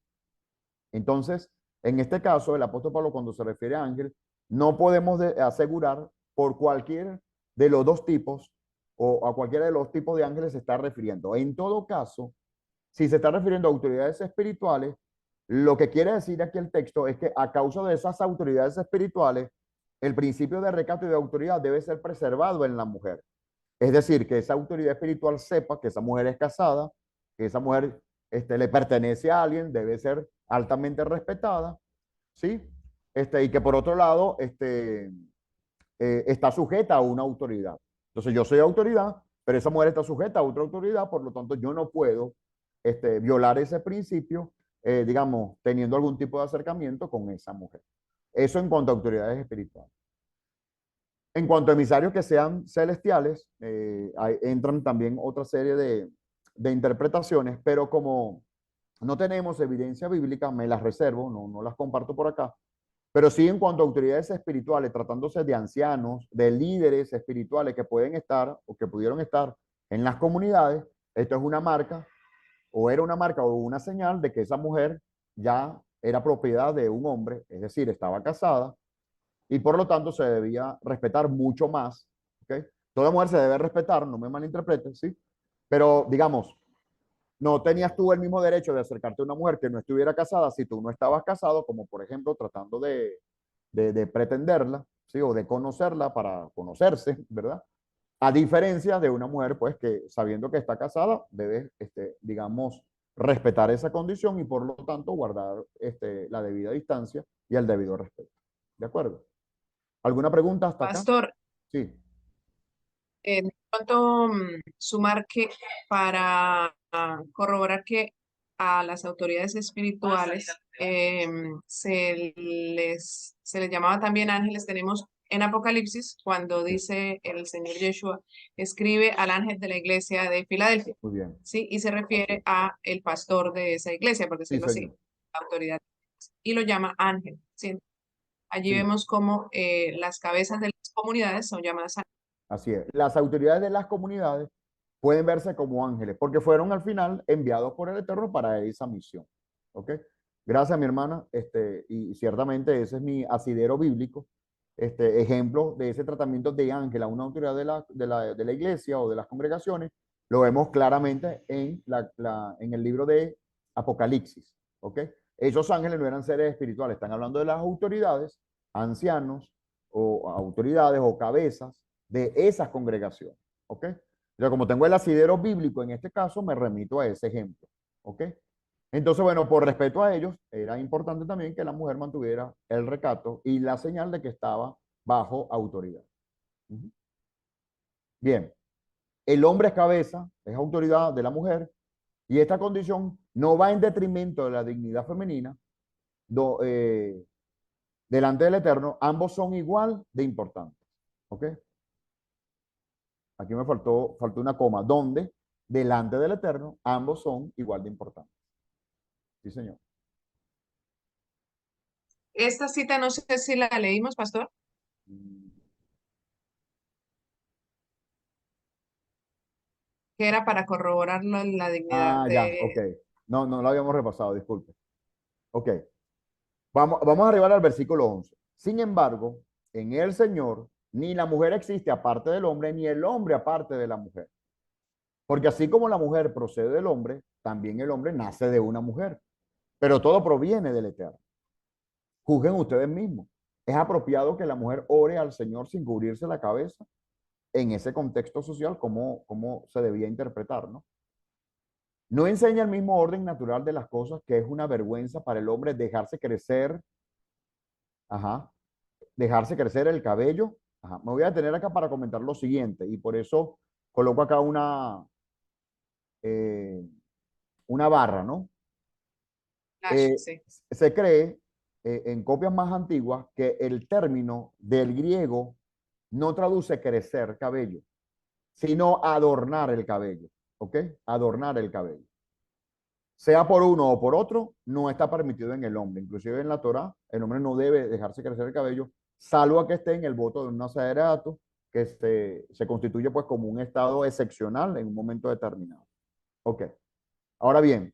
Entonces, en este caso, el apóstol Pablo, cuando se refiere a ángel, no podemos asegurar por cualquier de los dos tipos o a cualquiera de los tipos de ángeles se está refiriendo. En todo caso, si se está refiriendo a autoridades espirituales, lo que quiere decir aquí el texto es que a causa de esas autoridades espirituales, el principio de recato y de autoridad debe ser preservado en la mujer. Es decir, que esa autoridad espiritual sepa que esa mujer es casada, que esa mujer le pertenece a alguien, debe ser altamente respetada, ¿sí? Y que por otro lado, está sujeta a una autoridad. Entonces yo soy autoridad, pero esa mujer está sujeta a otra autoridad, por lo tanto yo no puedo violar ese principio, digamos, teniendo algún tipo de acercamiento con esa mujer. Eso en cuanto a autoridades espirituales. En cuanto a emisarios que sean celestiales, entran también otra serie de interpretaciones, pero como no tenemos evidencia bíblica, me las reservo, no las comparto por acá, pero sí en cuanto a autoridades espirituales, tratándose de ancianos, de líderes espirituales que pueden estar o que pudieron estar en las comunidades, esto es una marca o era una marca o una señal de que esa mujer ya era propiedad de un hombre, es decir, estaba casada y por lo tanto se debía respetar mucho más, ¿ok? Toda mujer se debe respetar, no me malinterpreten, ¿sí? Pero digamos, no tenías tú el mismo derecho de acercarte a una mujer que no estuviera casada si tú no estabas casado, como por ejemplo tratando de pretenderla, ¿sí? O de conocerla para conocerse, ¿verdad? A diferencia de una mujer, pues, que sabiendo que está casada, debe, digamos, respetar esa condición y por lo tanto guardar la debida distancia y el debido respeto. ¿De acuerdo? ¿Alguna pregunta hasta acá? Pastor, Sí, de pronto sumar que para corroborar que a las autoridades espirituales se les llamaba también ángeles. Tenemos en Apocalipsis, cuando sí, dice el Señor Yeshua, escribe al ángel de la iglesia de Filadelfia, muy bien. ¿sí? Y se refiere a el pastor de esa iglesia, por Sí, decirlo así, señor. la autoridad, y lo llama ángel, ¿sí? Allí Sí, vemos cómo las cabezas de las comunidades son llamadas ángeles. así es. Las autoridades de las comunidades pueden verse como ángeles porque fueron al final enviados por el Eterno para esa misión. ¿Ok? Gracias, mi hermana. Y ciertamente ese es mi asidero bíblico, ejemplo de ese tratamiento de ángel a una autoridad de la iglesia o de las congregaciones. Lo vemos claramente en el libro de Apocalipsis. ¿Ok? Esos ángeles no eran seres espirituales, están hablando de las autoridades, ancianos o autoridades o cabezas de esas congregaciones. ¿Ok? Yo como tengo el asidero bíblico en este caso, me remito a ese ejemplo. ¿Ok? Entonces, bueno, por respeto a ellos, era importante también que la mujer mantuviera el recato y la señal de que estaba bajo autoridad. Ujú. Bien, el hombre es cabeza, es autoridad de la mujer, y esta condición no va en detrimento de la dignidad femenina. do- eh, Delante del Eterno, ambos son igual de importantes. ¿Ok? Aquí me faltó una coma, donde delante del Eterno ambos son igual de importantes. Sí, señor. Esta cita no sé si la leímos, pastor. que era para corroborar la dignidad Ah, ya, ok. de... No, no lo habíamos repasado, disculpe. Ok. Vamos a arribar al versículo 11. Sin embargo, en el Señor, ni la mujer existe aparte del hombre, ni el hombre aparte de la mujer. Porque así como la mujer procede del hombre, también el hombre nace de una mujer. Pero todo proviene del Eterno. Juzguen ustedes mismos. ¿Es apropiado que la mujer ore al Señor sin cubrirse la cabeza? En ese contexto social, ¿cómo se debía interpretar, no? No enseña el mismo orden natural de las cosas, que es una vergüenza para el hombre dejarse crecer, ajá, dejarse crecer el cabello. Ajá. Me voy a detener acá para comentar lo siguiente y por eso coloco acá eh, una barra, ¿no? Eh, Sí. Se cree en copias más antiguas que el término del griego no traduce crecer cabello, sino adornar el cabello, ¿ok? Adornar el cabello. Sea por uno o por otro, no está permitido en el hombre. Inclusive en la Torá, el hombre no debe dejarse crecer el cabello, salvo a que esté en el voto de un nazarerato, que se constituye pues como un estado excepcional en un momento determinado. Ok. Ahora bien,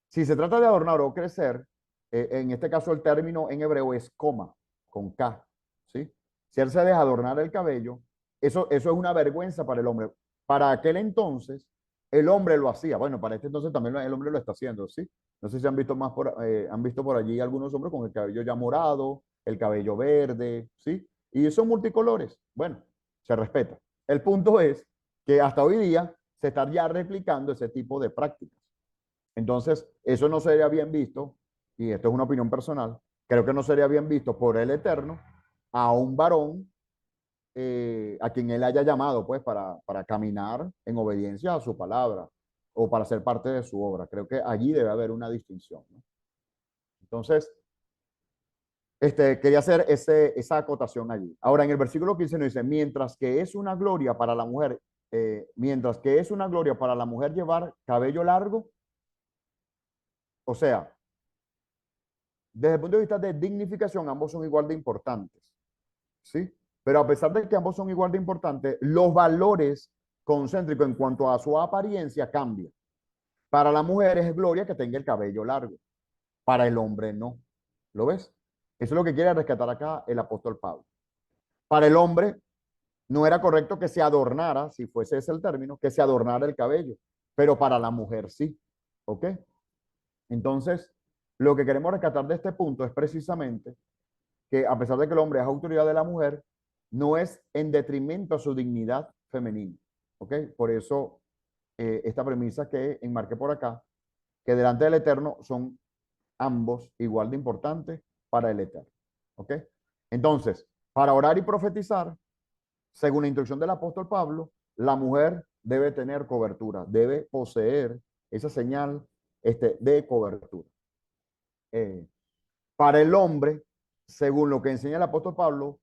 si se trata de adornar o crecer, en este caso el término en hebreo es coma, con K, ¿sí? Si él se deja adornar el cabello, eso es una vergüenza para el hombre. Para aquel entonces, el hombre lo hacía. Bueno, para este entonces también el hombre lo está haciendo, ¿sí? No sé si han visto han visto por allí algunos hombres con el cabello ya morado, el cabello verde, ¿sí? Y son multicolores. Bueno, se respeta. El punto es que hasta hoy día se está ya replicando ese tipo de prácticas. Entonces, eso no sería bien visto, y esto es una opinión personal, creo que no sería bien visto por el Eterno a un varón a quien él haya llamado, pues, para caminar en obediencia a su palabra o para ser parte de su obra. Creo que allí debe haber una distinción, ¿no? Entonces, quería hacer esa acotación allí. Ahora, en el versículo 15 nos dice, mientras que es una gloria para la mujer, mientras que es una gloria para la mujer llevar cabello largo, o sea, desde el punto de vista de dignificación, ambos son igual de importantes, ¿sí? Pero a pesar de que ambos son igual de importantes, los valores concéntricos en cuanto a su apariencia cambian. Para la mujer es gloria que tenga el cabello largo, para el hombre no. ¿Lo ves? Eso es lo que quiere rescatar acá el apóstol Pablo. Para el hombre no era correcto que se adornara, si fuese ese el término, que se adornara el cabello, pero para la mujer sí. ¿Ok? Entonces, lo que queremos rescatar de este punto es precisamente que a pesar de que el hombre es autoridad de la mujer, no es en detrimento a su dignidad femenina. ¿Ok? Por eso esta premisa que enmarqué por acá, que delante del Eterno son ambos igual de importantes para el Eterno. ¿Ok? Entonces, para orar y profetizar, según la instrucción del apóstol Pablo, la mujer debe tener cobertura, debe poseer esa señal de cobertura. Eh, para el hombre, según lo que enseña el apóstol Pablo,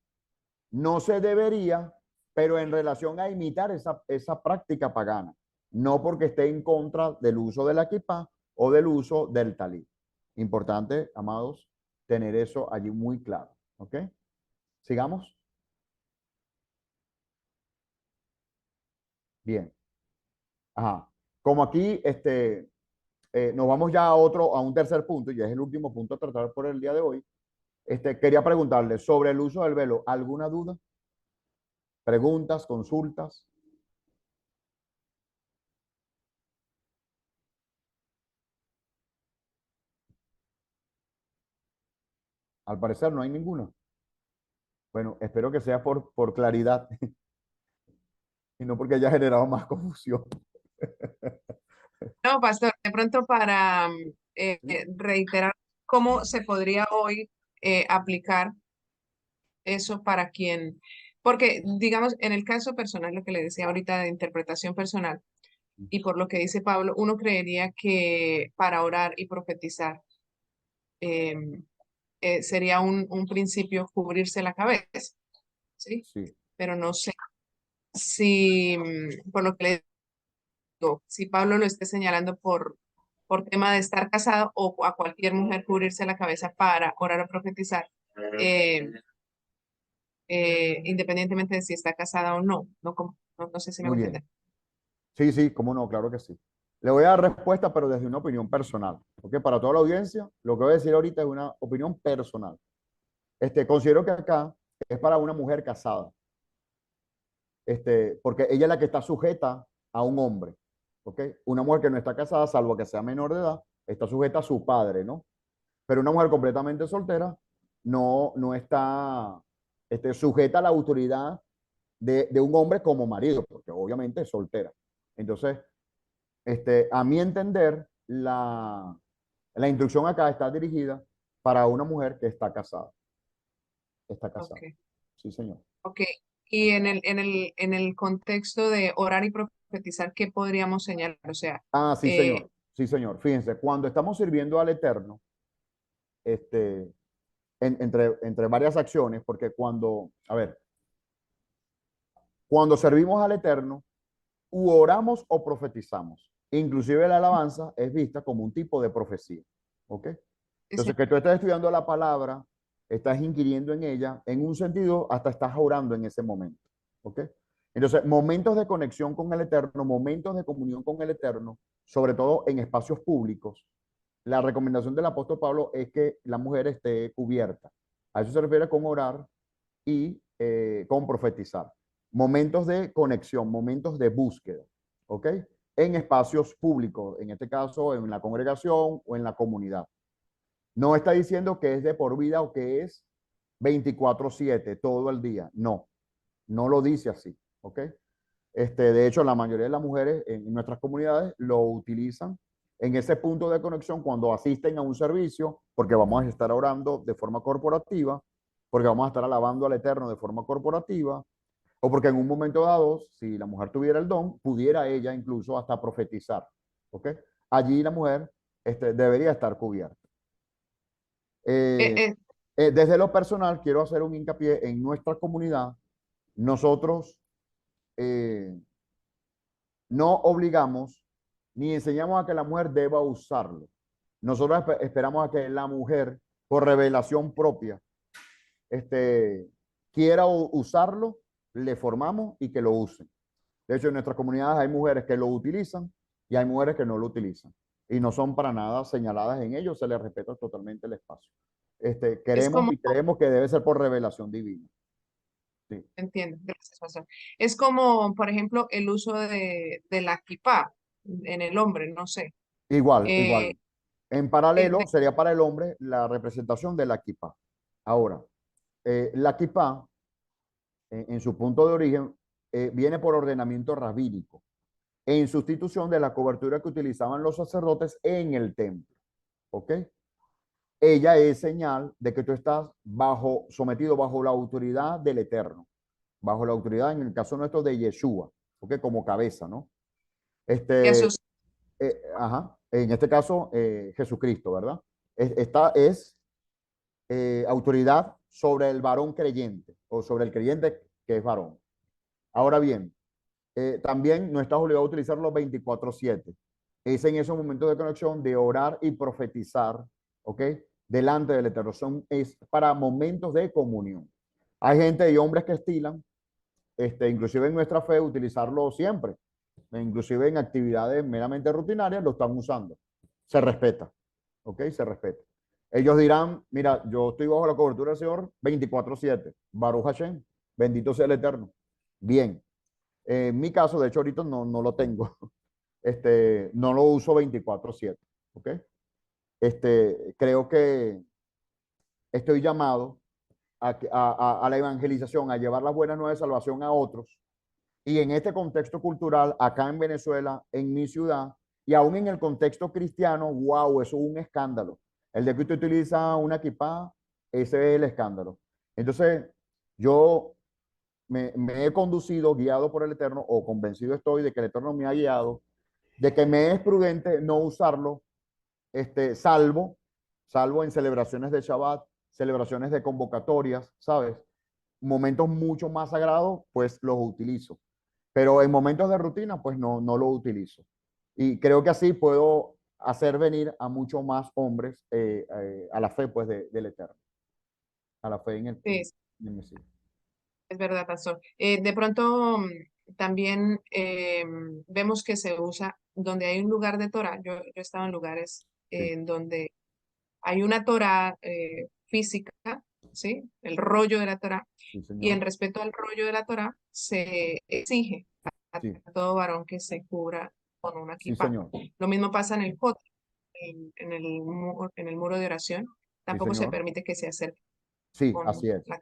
no se debería, pero en relación a imitar esa práctica pagana, no porque esté en contra del uso de la equipa o del uso del talí. Importante, amados, tener eso allí muy claro. ¿Ok? Sigamos. Bien. Ajá. Como aquí nos vamos ya a un tercer punto, y es el último punto a tratar por el día de hoy. Quería preguntarle sobre el uso del velo. ¿Alguna duda? ¿Preguntas? ¿Consultas? Al parecer no hay ninguna. Bueno, espero que sea por claridad y no porque haya generado más confusión. No, pastor, de pronto para ¿Sí? reiterar cómo se podría hoy aplicar eso para quien, porque digamos, en el caso personal, lo que le decía ahorita de interpretación personal, y por lo que dice Pablo, uno creería que para orar y profetizar em, sería un principio cubrirse la cabeza, ¿sí? Sí, Pero no sé si, por lo que le digo, si Pablo lo esté señalando por tema de estar casado o a cualquier mujer cubrirse la cabeza para orar o profetizar, eh, independientemente de si está casada o no. No, no sé si me muy voy a bien. entender. Sí, sí, cómo no, claro que sí. Le voy a dar respuesta, pero desde una opinión personal. ¿Ok? Para toda la audiencia, lo que voy a decir ahorita es una opinión personal. Considero que acá es para una mujer casada, porque ella es la que está sujeta a un hombre. ¿Ok? Una mujer que no está casada, salvo que sea menor de edad, está sujeta a su padre, ¿no? Pero una mujer completamente soltera no está sujeta a la autoridad de un hombre como marido, porque obviamente es soltera. Entonces, a mi entender, la instrucción acá está dirigida para una mujer que está casada. Está casada. Ok, Sí, señor. ok. Y en el contexto de orar y profetizar, ¿qué podríamos señalar? O sea, Ah, sí, eh, señor. Sí, señor. Fíjense, cuando estamos sirviendo al Eterno, este, entre varias acciones, porque a ver, cuando servimos al Eterno, u oramos o profetizamos. Inclusive la alabanza es vista como un tipo de profecía. ¿Ok? sí, Entonces, que tú estás estudiando la palabra, estás inquiriendo en ella, en un sentido, hasta estás orando en ese momento. ¿Ok? Entonces, momentos de conexión con el Eterno, momentos de comunión con el Eterno, sobre todo en espacios públicos, la recomendación del apóstol Pablo es que la mujer esté cubierta. A eso se refiere con orar y con profetizar. Momentos de conexión, momentos de búsqueda, ¿ok? En espacios públicos, en este caso en la congregación o en la comunidad. No está diciendo que es de por vida o que es 24/7 todo el día. No, no lo dice así, ¿ok? De hecho, la mayoría de las mujeres en nuestras comunidades lo utilizan en ese punto de conexión cuando asisten a un servicio, porque vamos a estar orando de forma corporativa, porque vamos a estar alabando al Eterno de forma corporativa, o porque en un momento dado, si la mujer tuviera el don, pudiera ella incluso hasta profetizar. ¿Ok? Allí la mujer debería estar cubierta. eh, Eh, eh, Desde lo personal, quiero hacer un hincapié en nuestra comunidad. Nosotros eh, no obligamos ni enseñamos a que la mujer deba usarlo. Nosotros esperamos a que la mujer, por revelación propia, este, quiera usarlo, le formamos y que lo usen. De hecho, en nuestras comunidades hay mujeres que lo utilizan y hay mujeres que no lo utilizan. Y no son para nada señaladas en ello, se les respeta totalmente el espacio. es Queremos como, y creemos que debe ser por revelación divina. Sí. entiendo, gracias, pastor. Es como, por ejemplo, el uso de la kipá en el hombre, no sé. Igual, Eh, igual. En eh, paralelo de- sería para el hombre la representación de la kippah. Ahora, la kippah, en su punto de origen, viene por ordenamiento rabínico, en sustitución de la cobertura que utilizaban los sacerdotes en el templo. ¿Ok? Ella es señal de que tú estás sometido bajo la autoridad del Eterno, bajo la autoridad, en el caso nuestro, de Yeshua, ¿ok? Como cabeza, ¿no? y Este, asoci- ajá, en este caso, Jesucristo, ¿verdad? Esta es autoridad sobre el varón creyente o sobre el creyente que es varón. Ahora bien, también no estás obligado a utilizarlo 24/7. Es en esos momentos de conexión de orar y profetizar, ¿ok? Delante del Eterno. Es para momentos de comunión. Hay gente y hombres que estilan, inclusive en nuestra fe, utilizarlo siempre. Inclusive en actividades meramente rutinarias lo están usando. Se respeta, ¿ok? Se respeta. Ellos dirán, mira, yo estoy bajo la cobertura del Señor 24/7. Baruch Hashem, bendito sea el Eterno. Bien, en mi caso, de hecho, ahorita no lo tengo. No lo uso 24/7. ¿Ok? Creo que estoy llamado a la evangelización, a llevar las buenas nuevas de salvación a otros. Y en este contexto cultural, acá en Venezuela, en mi ciudad, y aún en el contexto cristiano, wow, eso es un escándalo. El de que usted utiliza una equipada, ese es el escándalo. Entonces, yo me he conducido, guiado por el Eterno, o convencido estoy de que el Eterno me ha guiado, de que me es prudente no usarlo, salvo en celebraciones de Shabbat, celebraciones de convocatorias, ¿sabes? Momentos mucho más sagrados, pues los utilizo. Pero en momentos de rutina, pues no lo utilizo. Y creo que así puedo hacer venir a muchos más hombres a la fe, pues, del Eterno, a la fe en sí, el Mesías. es verdad, pastor. De pronto, También vemos que se usa donde hay un lugar de Torah. Yo he estado en lugares Sí, en donde hay una Torah física, ¿sí? El rollo de la Torah. sí, Y en señor. respecto al rollo de la Torah, se exige a Sí, todo varón que se cubra con una sí, kippah. señor. Lo mismo pasa en el Jot, en el muro de oración. Sí, Tampoco se señor. permite que se acerque Sí, así con es. la...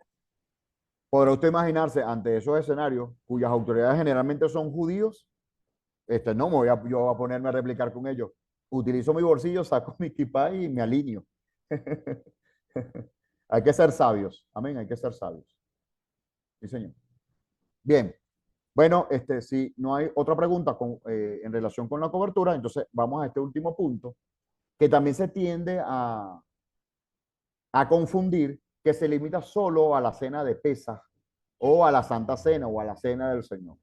Podrá usted imaginarse ante esos escenarios cuyas autoridades generalmente son judíos. No me voy a, yo a ponerme a replicar con ellos. Utilizo mi bolsillo, saco mi kipá y me alineo. Hay que ser sabios. Amén, hay que ser sabios. Sí, señor. Bien. Bueno, si no hay otra pregunta en relación con la cobertura, entonces vamos a este último punto, que también se tiende a confundir, que se limita solo a la cena de Pesaj o a la Santa Cena o a la Cena del Señor.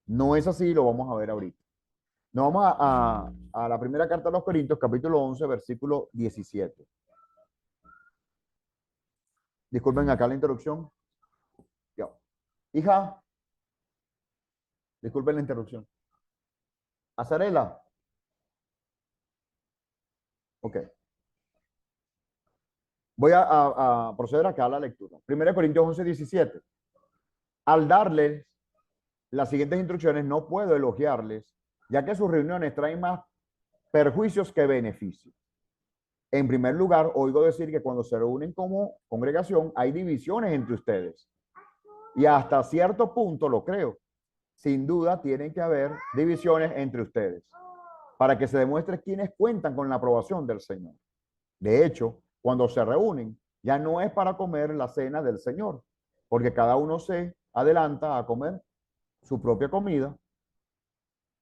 No es así, lo vamos a ver ahorita. Nos vamos a la primera carta de los Corintios, capítulo 11, versículo 17. Disculpen acá la interrupción. Ya. Hija, disculpen la interrupción. Azarela. Ok. Voy a proceder acá a la lectura. 1 Corintios 11, 17. Al darles las siguientes instrucciones, no puedo elogiarles, ya que sus reuniones traen más perjuicios que beneficios. En primer lugar, oigo decir que cuando se reúnen como congregación hay divisiones entre ustedes. Y hasta cierto punto lo creo. Sin duda tienen que haber divisiones entre ustedes para que se demuestre quiénes cuentan con la aprobación del Señor. De hecho, cuando se reúnen, ya no es para comer la cena del Señor, porque cada uno se adelanta a comer su propia comida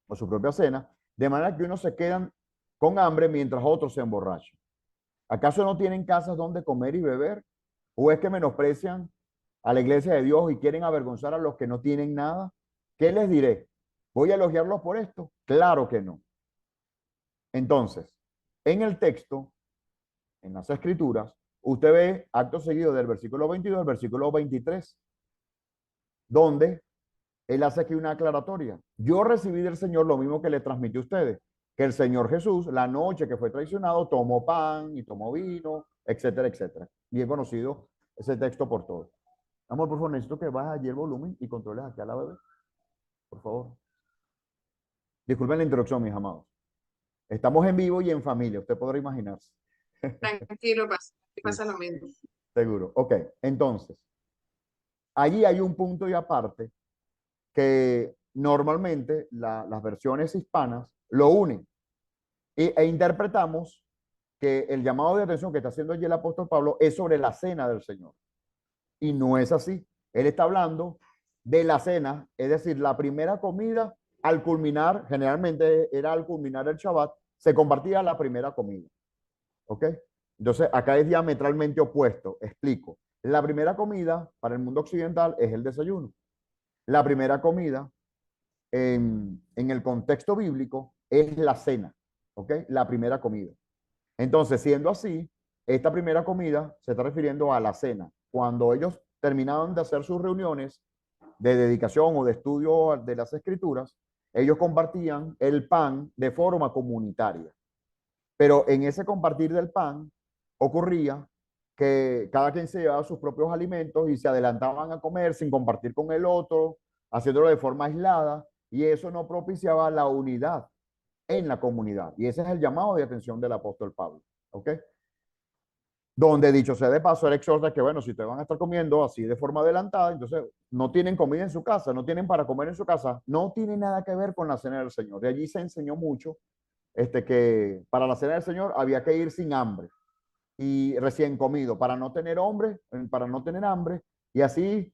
o su propia cena, de manera que unos se quedan con hambre mientras otros se emborrachan. ¿Acaso no tienen casas donde comer y beber? ¿O es que menosprecian a la iglesia de Dios y quieren avergonzar a los que no tienen nada? ¿Qué les diré? ¿Voy a elogiarlos por esto? Claro que no. Entonces, en el texto, en las escrituras, usted ve acto seguido del versículo 22 al versículo 23, donde él hace aquí una aclaratoria. Yo recibí del Señor lo mismo que le transmití a ustedes, que el Señor Jesús, la noche que fue traicionado, tomó pan y tomó vino, etcétera, etcétera. Bien conocido ese texto por todos. Amor, por favor, necesito que bajes allí el volumen y controles aquí a la bebé, por favor. Disculpen la interrupción, mis amados. Estamos en vivo y en familia, usted podrá imaginarse. Tranquilo, Sí, pasa lo mismo. seguro. Ok, entonces, allí hay un punto y aparte que normalmente las versiones hispanas lo unen e interpretamos que el llamado de atención que está haciendo allí el apóstol Pablo es sobre la cena del Señor. Y no es así. Él está hablando de la cena, es decir, la primera comida al culminar, generalmente era al culminar el Shabbat, se compartía la primera comida. ¿Ok? Entonces, acá es diametralmente opuesto. Explico. La primera comida para el mundo occidental es el desayuno. La primera comida en el contexto bíblico es la cena. ¿Ok? La primera comida. Entonces, siendo así, esta primera comida se está refiriendo a la cena. Cuando ellos terminaban de hacer sus reuniones de dedicación o de estudio de las escrituras, ellos compartían el pan de forma comunitaria. Pero en ese compartir del pan ocurría que cada quien se llevaba sus propios alimentos y se adelantaban a comer sin compartir con el otro, haciéndolo de forma aislada, y eso no propiciaba la unidad en la comunidad. Y ese es el llamado de atención del apóstol Pablo. ¿Ok? Donde dicho sea de paso, él exhorta que, bueno, si te van a estar comiendo así de forma adelantada, entonces no tienen comida en su casa, no tienen para comer en su casa, no tiene nada que ver con la cena del Señor. De allí se enseñó mucho que para la cena del Señor había que ir sin hambre y recién comido, para no tener hambre, para no tener hambre, y así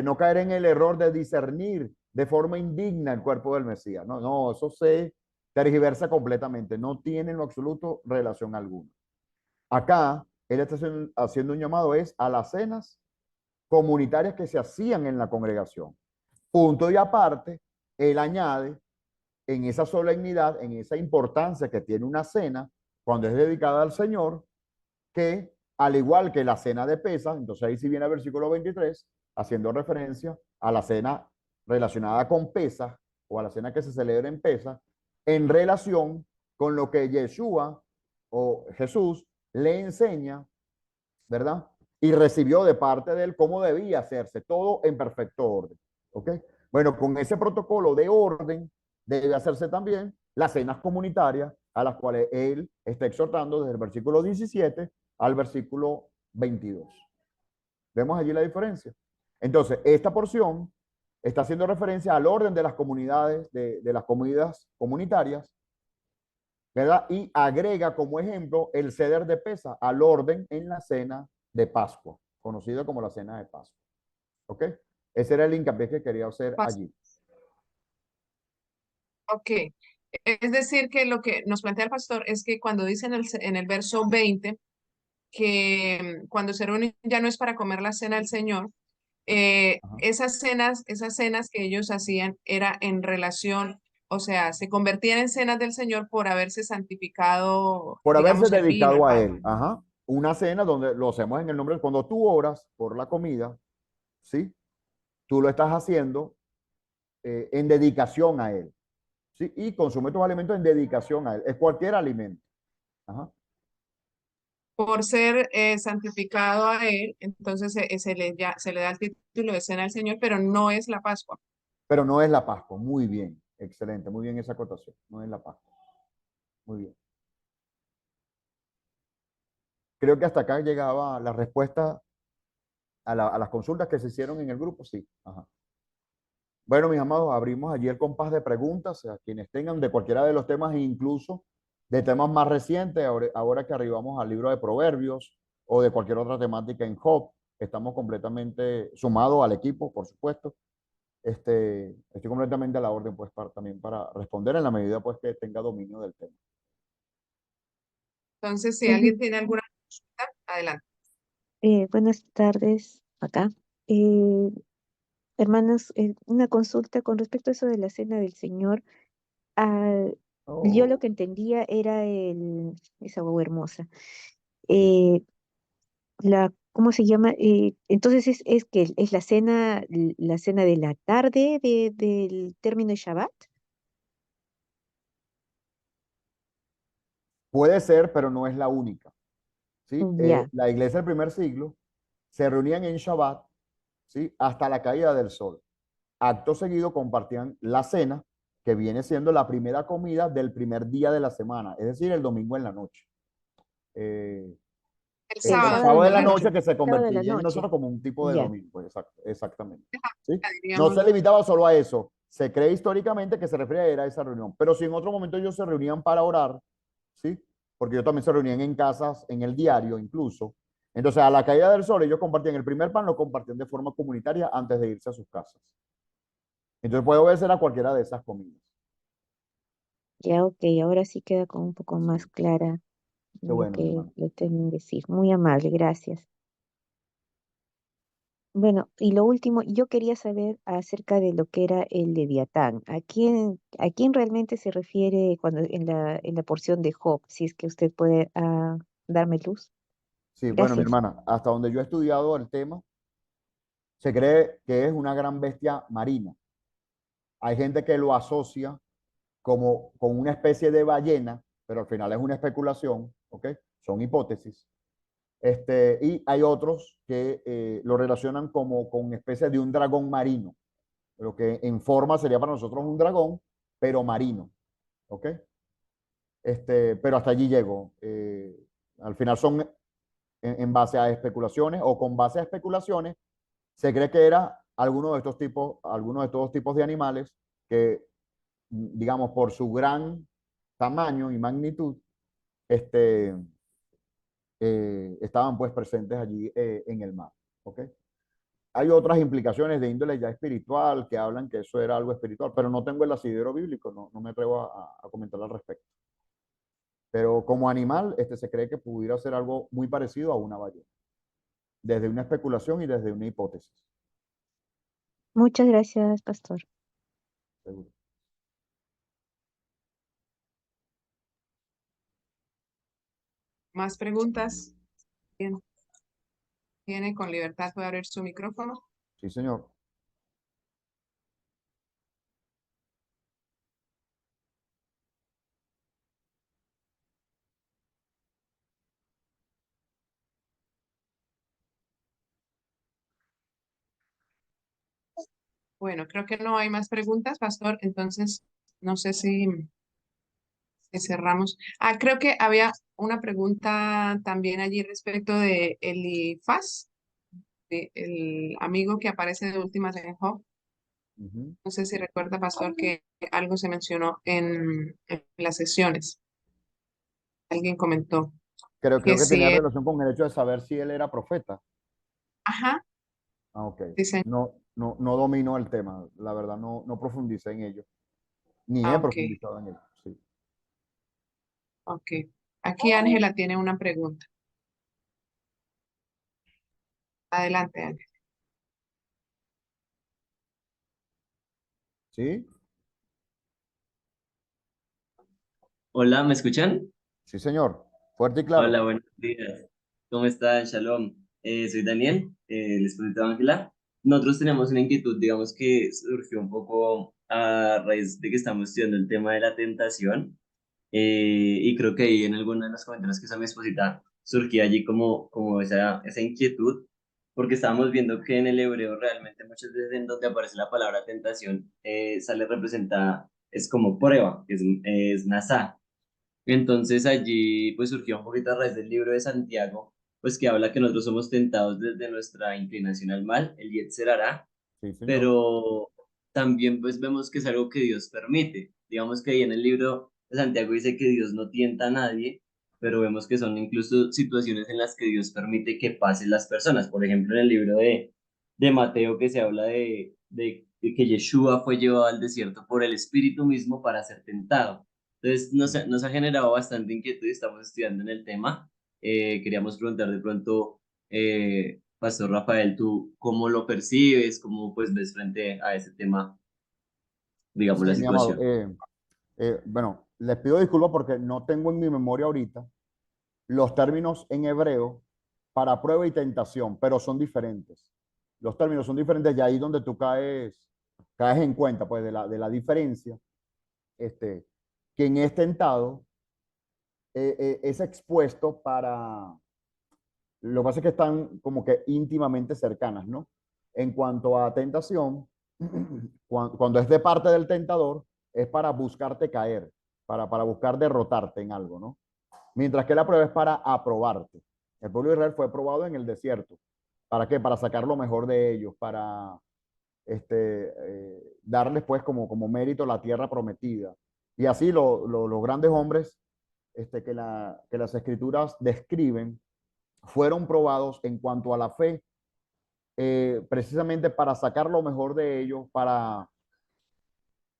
no caer en el error de discernir de forma indigna el cuerpo del Mesías. No, no, eso se tergiversa completamente, no tiene en lo absoluto relación alguna. Acá, él está haciendo un llamado es a las cenas comunitarias que se hacían en la congregación. Punto y aparte, él añade en esa solemnidad, en esa importancia que tiene una cena cuando es dedicada al Señor, que al igual que la cena de Pesaj, entonces ahí sí viene el versículo 23, haciendo referencia a la cena relacionada con Pesaj o a la cena que se celebra en Pesaj en relación con lo que Yeshua o Jesús le enseña, ¿verdad? Y recibió de parte de él cómo debía hacerse, todo en perfecto orden. ¿Ok? Bueno, con ese protocolo de orden debe hacerse también las cenas comunitarias a las cuales él está exhortando desde el versículo 17 al versículo 22. ¿Vemos allí la diferencia? Entonces, esta porción está haciendo referencia al orden de las comunidades, de las comidas comunitarias, ¿verdad? Y agrega como ejemplo el ceder de pesa al orden en la cena de Pascua, conocido como la cena de Pascua. ¿Ok? Ese era el hincapié que quería hacer allí. Ok. Es decir, que lo que nos plantea el pastor es que cuando dice en el verso 20 que cuando se reúnen ya no es para comer la cena del Señor, Ajá. esas cenas que ellos hacían era en relación, o sea, se convertían en cenas del Señor por haberse santificado, Por haberse digamos, el vino, el dedicado a pan. él. Ajá. Una cena donde lo hacemos en el nombre, cuando tú oras por la comida, ¿sí? Tú lo estás haciendo en dedicación a él. ¿Sí? Y consume tus alimentos en dedicación a él. Es cualquier alimento. Ajá. Por ser santificado a él, entonces se le da el título de cena del Señor, pero no es la Pascua. Pero no es la Pascua. Muy bien. Excelente. Muy bien esa acotación. No es la Pascua. Muy bien. Creo que hasta acá llegaba la respuesta a las consultas que se hicieron en el grupo. Sí. Ajá. Bueno, mis amados, abrimos allí el compás de preguntas a quienes tengan de cualquiera de los temas, incluso de temas más recientes, ahora que arribamos al libro de Proverbios o de cualquier otra temática en Job. Estamos completamente sumados al equipo, por supuesto. Estoy completamente a la orden, pues, también para responder en la medida, pues, que tenga dominio del tema. Entonces, si Ujú. alguien tiene alguna consulta, adelante. Buenas tardes, acá. Eh, Hermanos, una consulta con respecto a eso de la cena del Señor. Ah, yo lo Oh, que entendía era esa guagua hermosa. sí. Eh, ¿Cómo se llama? Entonces es que es la cena de la tarde del término de Shabbat. Puede ser, pero no es la única. ¿Sí? Ya, La iglesia del primer siglo se reunían en Shabbat, ¿sí? Hasta la caída del sol. Acto seguido compartían la cena, que viene siendo la primera comida del primer día de la semana, es decir, el domingo en la noche. Eh, El el el sábado sábado en sábado la de la en la noche noche, noche, que se sábado de la convertiría en noche. nosotros como un tipo de Ya, domingo, exactamente. ¿Sí? No se diríamos, limitaba solo a eso. Se cree históricamente que se refería a esa reunión, pero si en otro momento ellos se reunían para orar, ¿sí? Porque ellos también se reunían en casas, en el diario incluso. Entonces, a la caída del sol, ellos compartían el primer pan, lo compartían de forma comunitaria antes de irse a sus casas. Entonces, puede obedecer a cualquiera de esas comidas. ya, ok, ahora sí queda como un poco Sí. más clara Qué lo bueno, mi que hermano. le tengo que decir. Muy amable, gracias. Bueno, y lo último, yo quería saber acerca de lo que era el Leviatán. A quién realmente se refiere cuando en la porción de Job? Si es que usted puede darme luz. Sí, bueno, mi Gracias. hermana, hasta donde yo he estudiado el tema, se cree que es una gran bestia marina. Hay gente que lo asocia como con una especie de ballena, pero al final es una especulación, ¿ok? Son hipótesis. Y hay otros que lo relacionan como con una especie de un dragón marino, lo que en forma sería para nosotros un dragón, pero marino, ¿ok? Pero hasta allí llego. Al final son en base a especulaciones o con base a especulaciones, se cree que era alguno de estos tipos de animales que, digamos, por su gran tamaño y magnitud, este, estaban pues presentes allí en el mar. ¿Ok? Hay otras implicaciones de índole ya espiritual que hablan que eso era algo espiritual, pero no tengo el asidero bíblico, no me atrevo a comentar al respecto. Pero como animal, se cree que pudiera ser algo muy parecido a una ballena, desde una especulación y desde una hipótesis. Muchas gracias, pastor. Seguro. más preguntas. Bien, tiene con libertad, puede abrir su micrófono. Sí, señor. Bueno, creo que no hay más preguntas, pastor. Entonces, no sé si cerramos. Ah, creo que había una pregunta también allí respecto de Elifaz, el amigo que aparece de últimas en Job. Ujú. No sé si recuerda, pastor, que algo se mencionó en las sesiones. Alguien comentó Creo que que si tenía es, relación con el hecho de saber si él era profeta. ajá, Ah, ok. dice, No domino el tema. La verdad, no profundicé en ello. Ni he ah, ok, profundizado en ello. Sí. ok. Aquí Ángela tiene una pregunta. Adelante, Ángela. ¿Sí? Hola, ¿me escuchan? Sí, señor. Fuerte y Hola, claro. buenos días. ¿Cómo están? Shalom. Soy Daniel, el esposo de Ángela. Nosotros tenemos una inquietud, digamos que surgió un poco a raíz de que estamos estudiando el tema de la tentación. Y creo que ahí en alguno de los comentarios que hizo mi esposita surgía allí como esa inquietud, porque estábamos viendo que en el hebreo realmente muchas veces en donde aparece la palabra tentación sale representada, es como prueba, es nasá. Entonces allí pues surgió un poquito a raíz del libro de Santiago, pues que habla que nosotros somos tentados desde nuestra inclinación al mal, el Yetzer Hará, Sí, señor. pero también pues vemos que es algo que Dios permite. Digamos que ahí en el libro de Santiago dice que Dios no tienta a nadie, pero vemos que son incluso situaciones en las que Dios permite que pasen las personas. Por ejemplo, en el libro de Mateo que se habla de que Yeshua fue llevado al desierto por el Espíritu mismo para ser tentado. Entonces nos ha generado bastante inquietud y estamos estudiando en el tema. Queríamos preguntar de pronto, Pastor Rafael, ¿tú cómo lo percibes? ¿Cómo pues ves frente a ese tema, digamos, la Sí, mi amado. situación? Bueno, les pido disculpas porque no tengo en mi memoria ahorita los términos en hebreo para prueba y tentación, pero son diferentes. Los términos son diferentes y ahí donde tú caes en cuenta pues de la diferencia, este, quien es tentado es expuesto para, lo que pasa es que están como que íntimamente cercanas, ¿no? En cuanto a tentación, cuando es de parte del tentador, es para buscarte caer, para buscar derrotarte en algo, ¿no? Mientras que la prueba es para aprobarte. El pueblo de Israel fue probado en el desierto. ¿Para qué? Para sacar lo mejor de ellos, para darles pues como mérito la tierra prometida. Y así los grandes hombres que las escrituras describen fueron probados en cuanto a la fe, precisamente para sacar lo mejor de ellos, para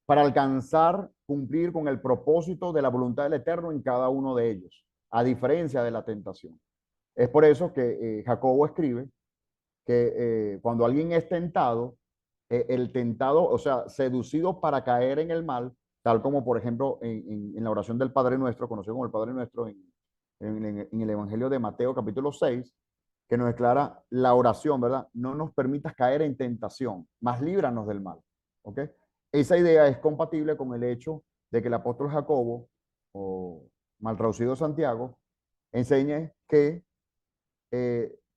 alcanzar, cumplir con el propósito de la voluntad del Eterno en cada uno de ellos, a diferencia de la tentación. Es por eso que Jacobo escribe que cuando alguien es tentado, el tentado, o sea, seducido para caer en el mal, tal como por ejemplo en la oración del Padre Nuestro, conocido como el Padre Nuestro en el Evangelio de Mateo capítulo 6, que nos declara la oración, ¿verdad? No nos permitas caer en tentación, más líbranos del mal, ¿ok? Esa idea es compatible con el hecho de que el apóstol Jacobo, o mal traducido Santiago, enseña que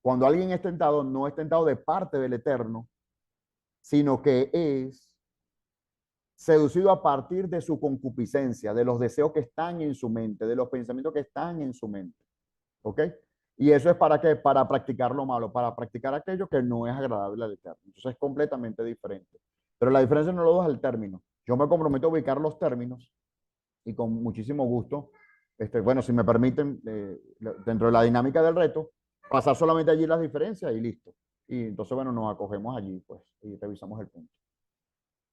cuando alguien es tentado, no es tentado de parte del Eterno, sino que es seducido a partir de su concupiscencia, de los deseos que están en su mente, de los pensamientos que están en su mente. ¿Ok? Y eso es para qué? Para practicar lo malo, para practicar aquello que no es agradable al Eterno. Entonces es completamente diferente. Pero la diferencia no lo dos es el término. Yo me comprometo a ubicar los términos y con muchísimo gusto, bueno, si me permiten, dentro de la dinámica del reto, pasar solamente allí las diferencias y listo. Y entonces, bueno, nos acogemos allí, pues, y revisamos el punto.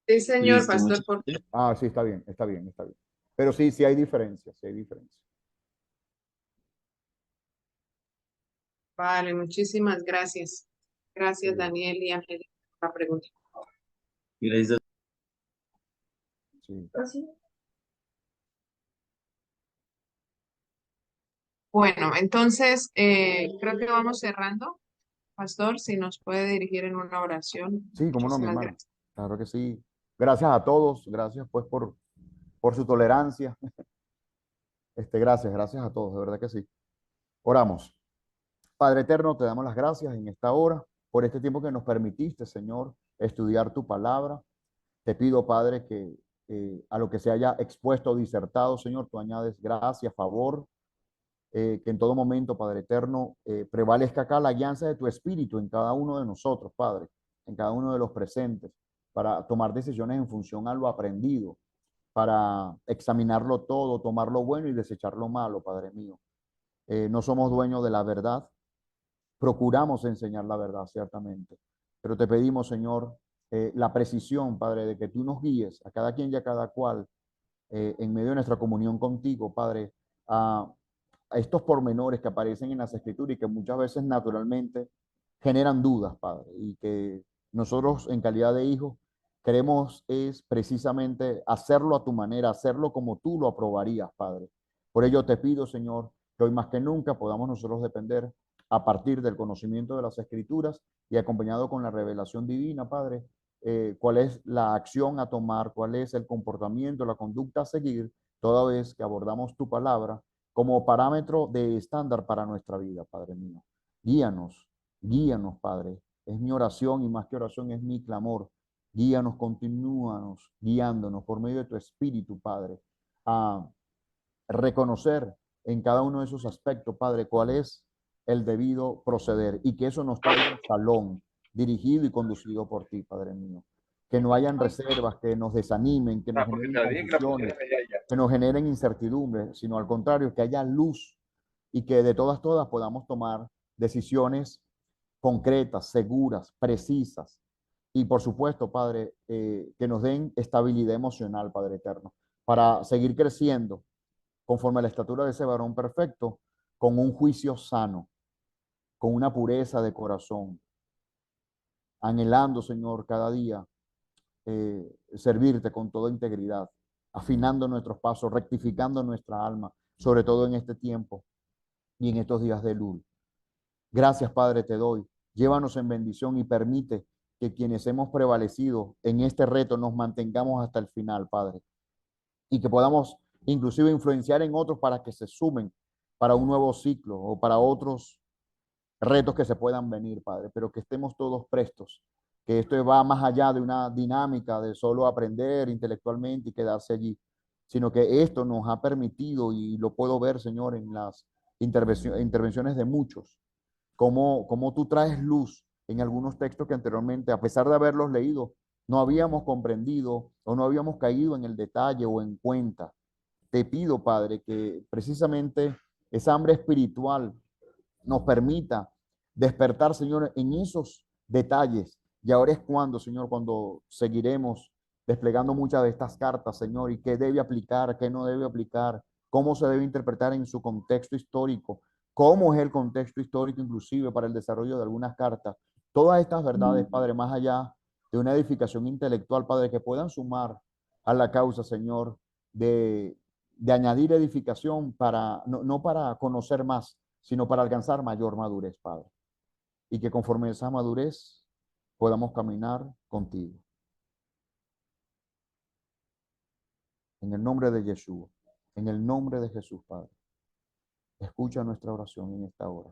Sí, señor Listo, pastor, muchas por gracias. Ah, sí, está bien, está bien, está bien. Pero sí, sí hay diferencias, sí hay diferencias. vale, muchísimas gracias. Gracias, Sí, Daniel y Angélica, por la pregunta. Gracias. sí. Bueno, entonces creo que vamos cerrando. Pastor, si nos puede dirigir en una oración. Sí, cómo no, mi Muchísimas hermano. gracias. Claro que sí. Gracias a todos, gracias pues por su tolerancia. Gracias a todos, de verdad que sí. Oramos. Padre eterno, te damos las gracias en esta hora por este tiempo que nos permitiste, Señor, estudiar tu palabra. Te pido, Padre, que a lo que se haya expuesto o disertado, Señor, tú añades gracia, favor, que en todo momento, Padre eterno, prevalezca acá la guianza de tu Espíritu en cada uno de nosotros, Padre, en cada uno de los presentes, para tomar decisiones en función a lo aprendido, para examinarlo todo, tomar lo bueno y desechar lo malo, Padre mío. No somos dueños de la verdad, procuramos enseñar la verdad, ciertamente, pero te pedimos, Señor, la precisión, Padre, de que tú nos guíes a cada quien y a cada cual en medio de nuestra comunión contigo, Padre, a estos pormenores que aparecen en las Escrituras y que muchas veces naturalmente generan dudas, Padre, y que nosotros en calidad de hijos queremos es precisamente hacerlo a tu manera, hacerlo como tú lo aprobarías, Padre. Por ello te pido, Señor, que hoy más que nunca podamos nosotros depender a partir del conocimiento de las Escrituras y acompañado con la revelación divina, Padre, cuál es la acción a tomar, cuál es el comportamiento, la conducta a seguir, toda vez que abordamos tu palabra como parámetro de estándar para nuestra vida, Padre mío. Guíanos, guíanos, Padre. Es mi oración y más que oración es mi clamor. Guíanos, continúanos guiándonos por medio de tu Espíritu, Padre, a reconocer en cada uno de esos aspectos, Padre, cuál es el debido proceder y que eso nos traiga un salón dirigido y conducido por ti, Padre mío. Que no hayan reservas, que nos desanimen, que nos generen confusiones, que nos generen incertidumbre, sino al contrario, que haya luz y que de todas podamos tomar decisiones concretas, seguras, precisas. Y por supuesto, Padre, que nos den estabilidad emocional, Padre eterno, para seguir creciendo conforme a la estatura de ese varón perfecto, con un juicio sano, con una pureza de corazón, anhelando, Señor, cada día servirte con toda integridad, afinando nuestros pasos, rectificando nuestra alma, sobre todo en este tiempo y en estos días de luz. Gracias, Padre, te doy. Llévanos en bendición y permite que quienes hemos prevalecido en este reto nos mantengamos hasta el final, Padre, y que podamos inclusive influenciar en otros para que se sumen para un nuevo ciclo o para otros retos que se puedan venir, Padre, pero que estemos todos prestos, que esto va más allá de una dinámica de solo aprender intelectualmente y quedarse allí, sino que esto nos ha permitido, y lo puedo ver, Señor, en las intervenciones de muchos, cómo tú traes luz en algunos textos que anteriormente, a pesar de haberlos leído, no habíamos comprendido o no habíamos caído en el detalle o en cuenta. Te pido, Padre, que precisamente esa hambre espiritual nos permita despertar, Señor, en esos detalles. Y ahora es cuando, Señor, cuando seguiremos desplegando muchas de estas cartas, Señor, y qué debe aplicar, qué no debe aplicar, cómo se debe interpretar en su contexto histórico, cómo es el contexto histórico inclusive para el desarrollo de algunas cartas. Todas estas verdades, Padre, más allá de una edificación intelectual, Padre, que puedan sumar a la causa, Señor, de añadir edificación para, no para conocer más, sino para alcanzar mayor madurez, Padre. Y que conforme a esa madurez podamos caminar contigo. En el nombre de Jesús, en el nombre de Jesús, Padre. Escucha nuestra oración en esta hora.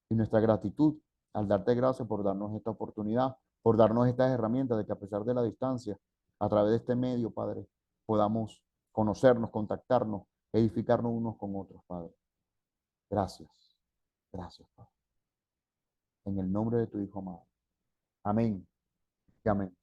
Y nuestra gratitud al darte gracias por darnos esta oportunidad, por darnos estas herramientas de que a pesar de la distancia, a través de este medio, Padre, podamos conocernos, contactarnos, edificarnos unos con otros, Padre. Gracias. Gracias, Padre. En el nombre de tu Hijo amado. Amén y amén.